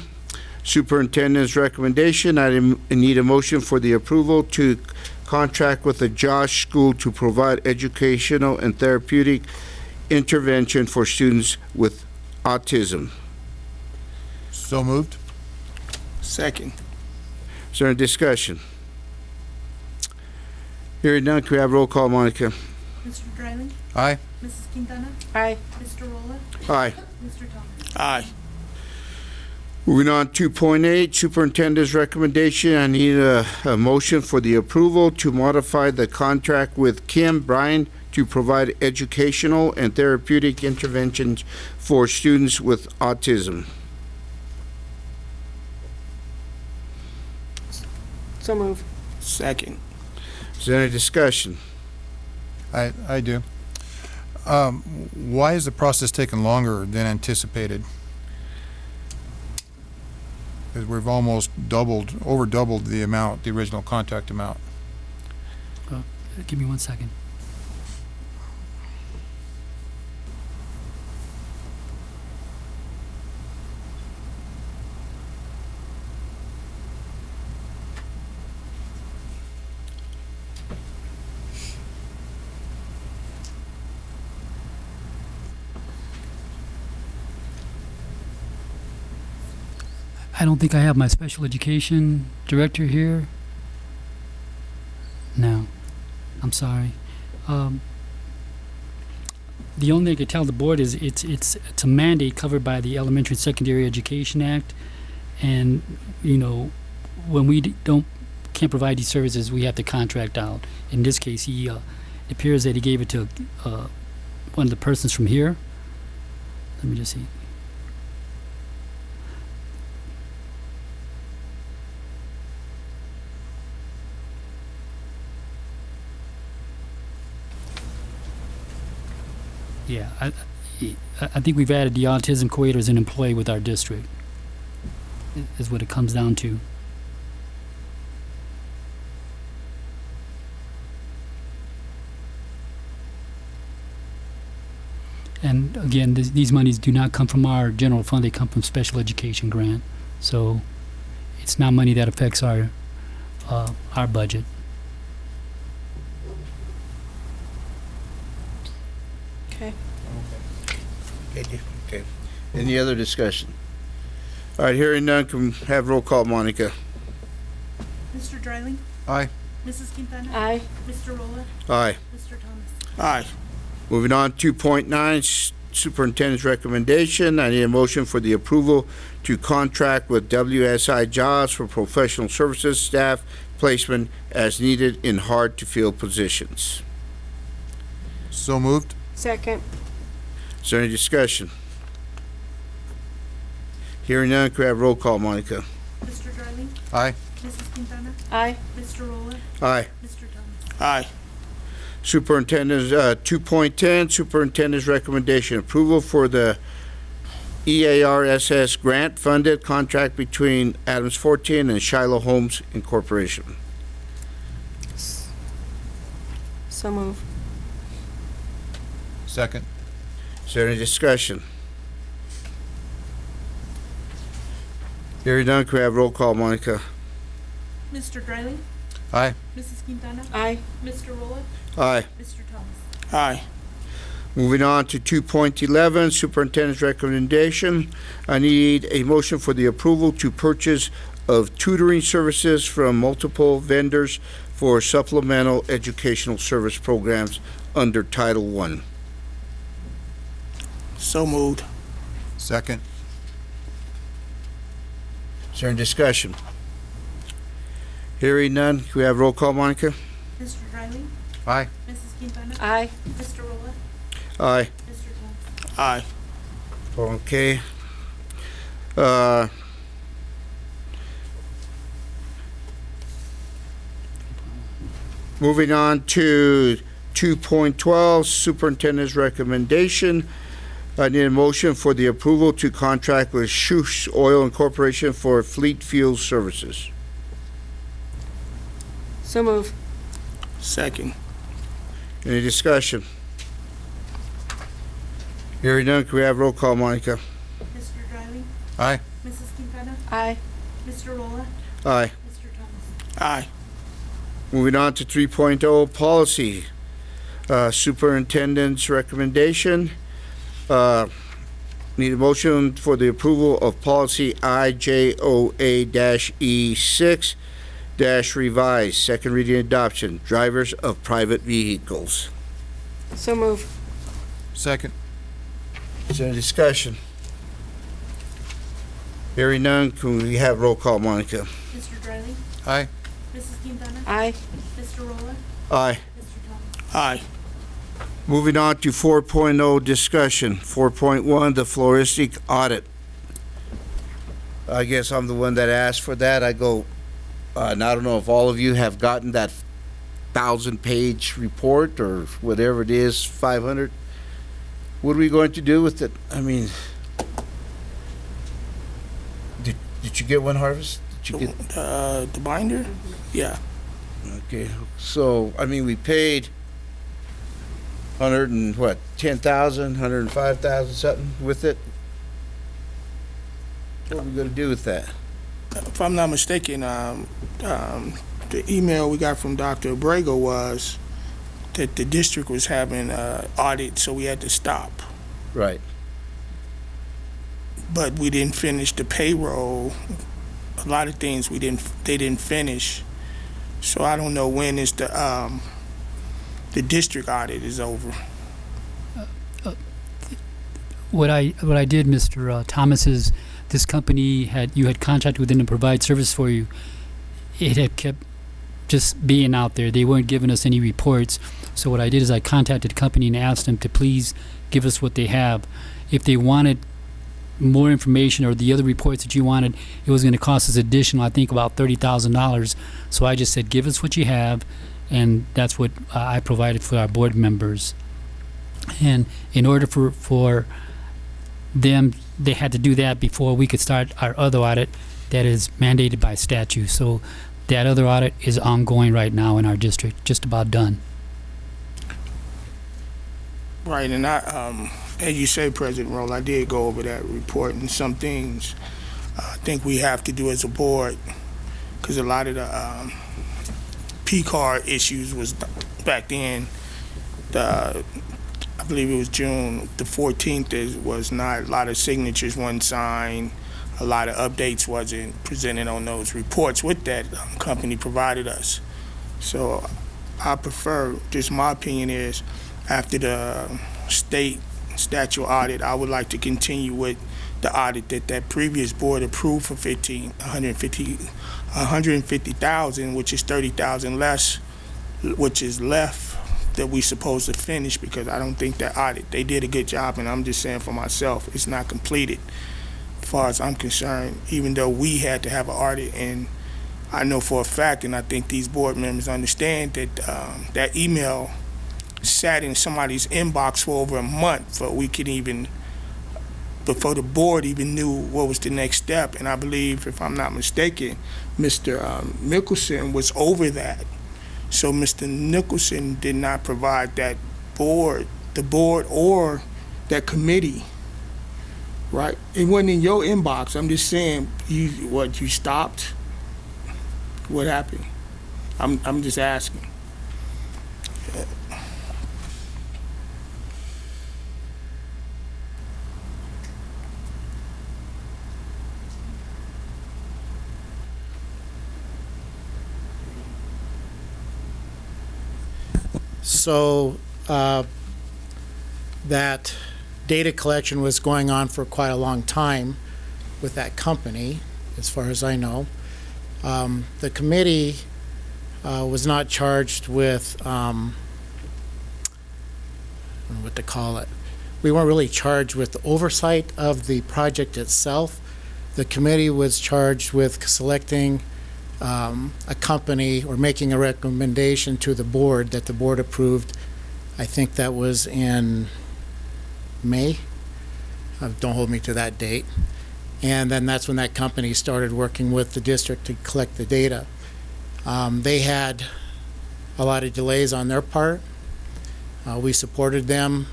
Superintendent's recommendation. I need a motion for the approval to contract with the Josh School to provide educational and therapeutic intervention for students with autism. So moved. Second. Is there any discussion? Hearing none, can we have roll call, Monica? Mr. Dreiling? Aye. Mrs. Quintana? Aye. Mr. Rolla? Aye. Mr. Thomas? Aye. Moving on, 2.8, Superintendent's recommendation. I need a motion for the approval to modify the contract with Kim Bryan to provide educational and therapeutic interventions for students with autism. So move. Second. Is there any discussion? I do. Why is the process taking longer than anticipated? Because we've almost over doubled the amount, the original contract amount. Give me 1 second. I don't think I have my special education director here. No, I'm sorry. The only thing I could tell the board is it's a mandate covered by the Elementary and Secondary Education Act, and you know, when we can't provide these services, we have to contract out. In this case, it appears that he gave it to one of the persons from here. Let me just see. Yeah, I think we've added the autism coordinator as an employee with our district, is what it comes down to. And again, these monies do not come from our general fund, they come from special education grant. So it's not money that affects our budget. Okay. Okay. Any other discussion? All right, hearing none, can we have roll call, Monica? Mr. Dreiling? Aye. Mrs. Quintana? Aye. Mr. Rolla? Aye. Mr. Thomas? Aye. Moving on, 2.9, Superintendent's recommendation. I need a motion for the approval to contract with WSI Jobs for professional services staff placement as needed in hard-to-fill positions. So moved. Second. Is there any discussion? Hearing none, could I have roll call, Monica? Mr. Dreiling? Aye. Mrs. Quintana? Aye. Mr. Rolla? Aye. Mr. Thomas? Aye. Superintendent's, 2.10, Superintendent's recommendation, approval for the EARSS grant-funded contract between Adams 14 and Shiloh Homes Incorporation. So move. Second. Is there any discussion? Hearing none, could I have roll call, Monica? Mr. Dreiling? Aye. Mrs. Quintana? Aye. Mr. Rolla? Aye. Mr. Thomas? Aye. Moving on to 2.11, Superintendent's recommendation. I need a motion for the approval to purchase of tutoring services from multiple vendors for supplemental educational service programs under Title I. So moved. Second. Is there any discussion? Hearing none, can we have roll call, Monica? Mr. Dreiling? Aye. Mrs. Quintana? Aye. Mr. Rolla? Aye. Mr. Thomas? Aye. Okay. Moving on to 2.12, Superintendent's recommendation. I need a motion for the approval to contract with Shoosh Oil Incorporation for fleet fuel services. So move. Second. Any discussion? Hearing none, can we have roll call, Monica? Mr. Dreiling? Aye. Mrs. Quintana? Aye. Mr. Rolla? Aye. Mr. Thomas? Aye. Moving on to 3.0, policy. Superintendent's recommendation. Need a motion for the approval of policy IJOA-E6 revised, second reading adoption, drivers of private vehicles. So move. Second. Is there any discussion? Hearing none, can we have roll call, Monica? Mr. Dryling? Aye. Mrs. Quintana? Aye. Mr. Rolla? Aye. Mr. Thomas? Aye. Moving on to 4.0 discussion. 4.1, the floristic audit. I guess I'm the one that asked for that. I go, and I don't know if all of you have gotten that 1,000-page report or whatever it is, 500. What are we going to do with it? I mean, did you get one, Harvest? Did you get The binder? Yeah. Okay, so I mean, we paid 100 and what, 10,000, 105,000 something with it. What are we gonna do with that? If I'm not mistaken, the email we got from Dr. Abrego was that the district was having an audit, so we had to stop. Right. But we didn't finish the payroll. A lot of things they didn't finish. So I don't know when is the district audit is over. What I did, Mr. Thomas, is this company you had contracted with them to provide service for you. It had kept just being out there. They weren't giving us any reports. So what I did is I contacted the company and asked them to please give us what they have. If they wanted more information or the other reports that you wanted, it was going to cost us additional, I think, about $30,000. So I just said, give us what you have, and that's what I provided for our board members. And in order for them, they had to do that before we could start our other audit that is mandated by statute. So that other audit is ongoing right now in our district, just about done. Right, and as you say, President Roll, I did go over that report, and some things I think we have to do as a board, because a lot of the P-card issues was back then. I believe it was June the 14th. Was not a lot of signatures wasn't signed. A lot of updates wasn't presented on those reports with that company provided us. So I prefer, just my opinion is, after the state statute audit, I would like to continue with the audit that previous board approved for $150,000, which is $30,000 less, which is left that we supposed to finish, because I don't think that audit, they did a good job, and I'm just saying for myself, it's not completed as far as I'm concerned, even though we had to have an audit. And I know for a fact, and I think these board members understand, that that email sat in somebody's inbox for over a month before the board even knew what was the next step. And I believe, if I'm not mistaken, Mr. Mickelson was over that. So Mr. Nicholson did not provide the board or that committee, right? It wasn't in your inbox. I'm just saying, you stopped? What happened? I'm just asking. So that data collection was going on for quite a long time with that company, as far as I know. The committee was not charged with what to call it. We weren't really charged with oversight of the project itself. The committee was charged with selecting a company or making a recommendation to the board that the board approved. I think that was in May. Don't hold me to that date. And then that's when that company started working with the district to collect the data. They had a lot of delays on their part. We supported them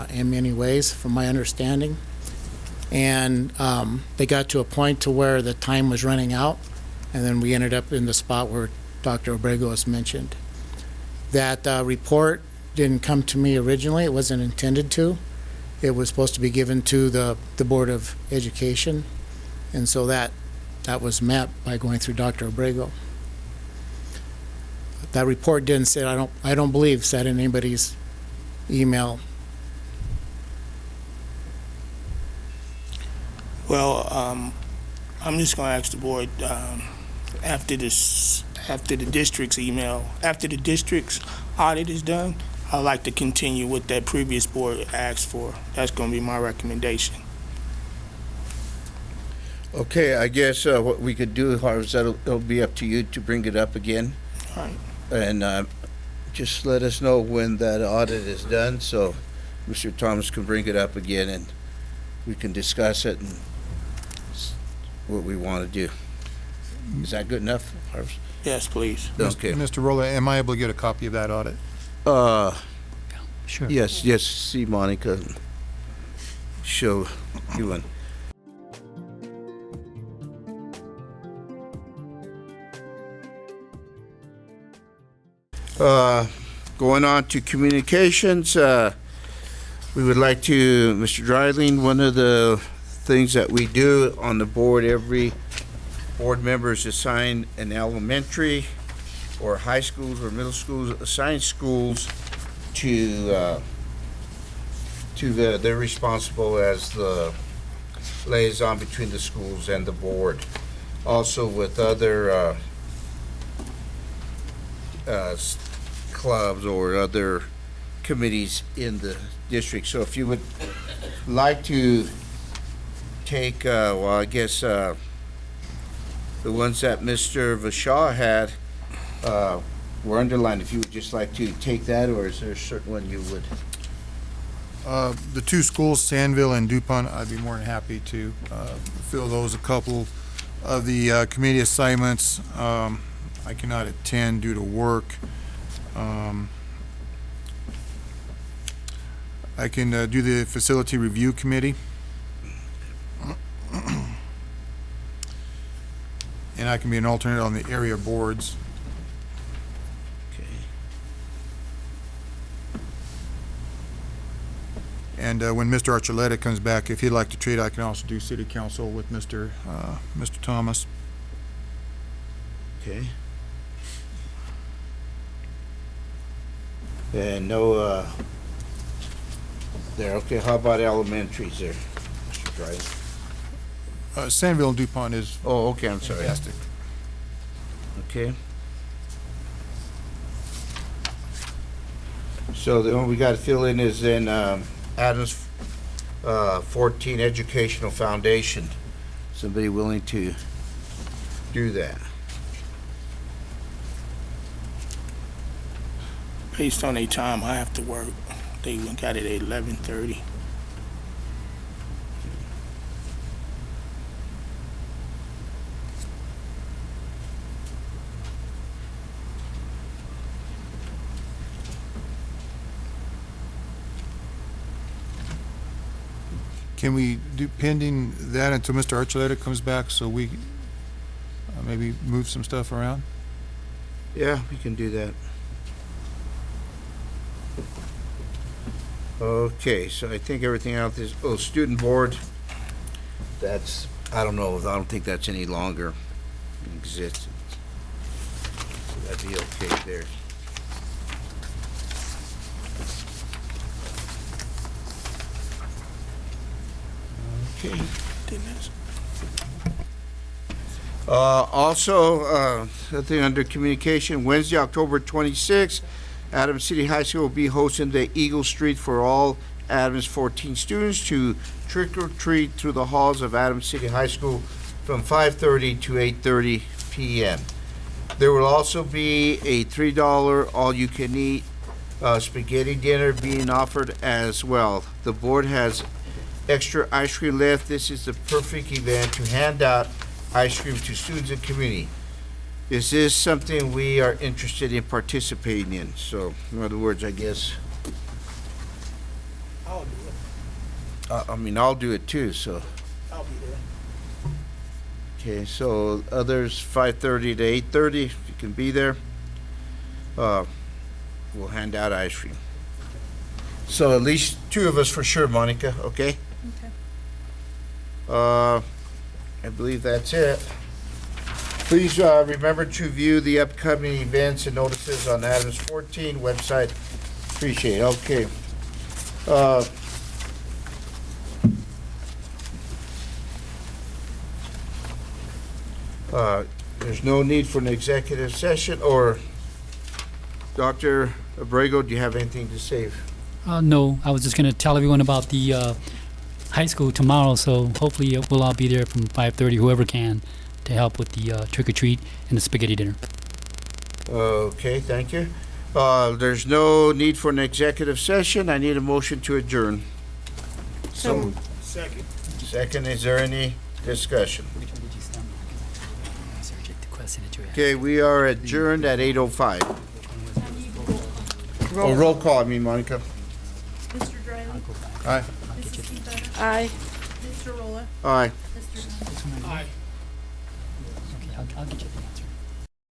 in many ways, from my understanding. And they got to a point to where the time was running out. And then we ended up in the spot where Dr. Abrego has mentioned. That report didn't come to me originally. It wasn't intended to. It was supposed to be given to the Board of Education. And so that was met by going through Dr. Abrego. That report didn't say, I don't believe, said in anybody's email. Well, I'm just gonna ask the board, after the district's audit is done, I'd like to continue what that previous board asked for. That's gonna be my recommendation. Okay, I guess what we could do, Harv, is it'll be up to you to bring it up again. All right. And just let us know when that audit is done, so Mr. Thomas can bring it up again and we can discuss it and what we want to do. Is that good enough, Harv? Yes, please. Okay. Mr. Rolla, am I able to get a copy of that audit? Sure. Yes, see Monica. Show you one. Going on to communications, we would like to, Mr. Dryling, one of the things that we do on the board, every board member is assigned an elementary or high schools or middle schools, assigned schools to they're responsible as the liaison between the schools and the board. Also with other clubs or other committees in the district. So if you would like to take, well, I guess the ones that Mr. Vashaw had were underlined. If you would just like to take that, or is there a certain one you would? The two schools, Sandville and DuPont, I'd be more than happy to fill those. A couple of the committee assignments I cannot attend due to work. I can do the facility review committee. And I can be an alternate on the area boards. Okay. And when Mr. Archuleta comes back, if he'd like to trade, I can also do city council with Mr. Thomas. Okay. And no, there, okay, how about elementaries there, Mr. Dryden? Sandville and DuPont is. Oh, okay, I'm sorry. Fantastic. Okay. So the one we got to fill in is then Adams 14 Educational Foundation. Somebody willing to do that? Based on a time I have to work, they got it at 11:30. Can we do pending that until Mr. Archuleta comes back so we maybe move some stuff around? Yeah, we can do that. Okay, so I think everything else is, oh, student board, that's, I don't know, I don't think that's any longer in existence. So that'd be okay there. Okay. Also, something under communication, Wednesday, October 26th, Adams City High School will be hosting the Eagle Street for all Adams 14 students to trick or treat through the halls of Adams City High School from 5:30 to 8:30 p.m. There will also be a $3 all-you-can-eat spaghetti dinner being offered as well. The board has extra ice cream left. This is the perfect event to hand out ice cream to students and community. Is this something we are interested in participating in? So, in other words, I guess, I'll do it. I mean, I'll do it too, so. I'll be there. Okay, so others, 5:30 to 8:30, if you can be there, we'll hand out ice cream. So at least two of us for sure, Monica, okay? Okay. I believe that's it. Please remember to view the upcoming events and notices on Adams 14 website. Appreciate it. Okay. There's no need for an executive session, or Dr. Abrego, do you have anything to say? No, I was just going to tell everyone about the high school tomorrow, so hopefully we'll all be there from 5:30, whoever can, to help with the trick-or-treat and the spaghetti dinner. Okay, thank you. There's no need for an executive session. I need a motion to adjourn. So Second. Second, is there any discussion? Okay, we are adjourned at 8:05. Roll call, I mean, Monica. Mr. Dryling? Aye. Mrs. Quintana? Aye. Mr. Rolla? Aye. Mr. Thompson? Aye. Okay, I'll get you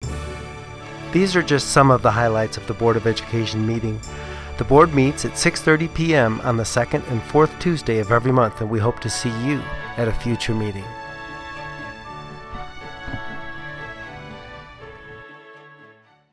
the answer. These are just some of the highlights of the Board of Education meeting. The board meets at 6:30 p.m. on the second and fourth Tuesday of every month, and we hope to see you at a future meeting.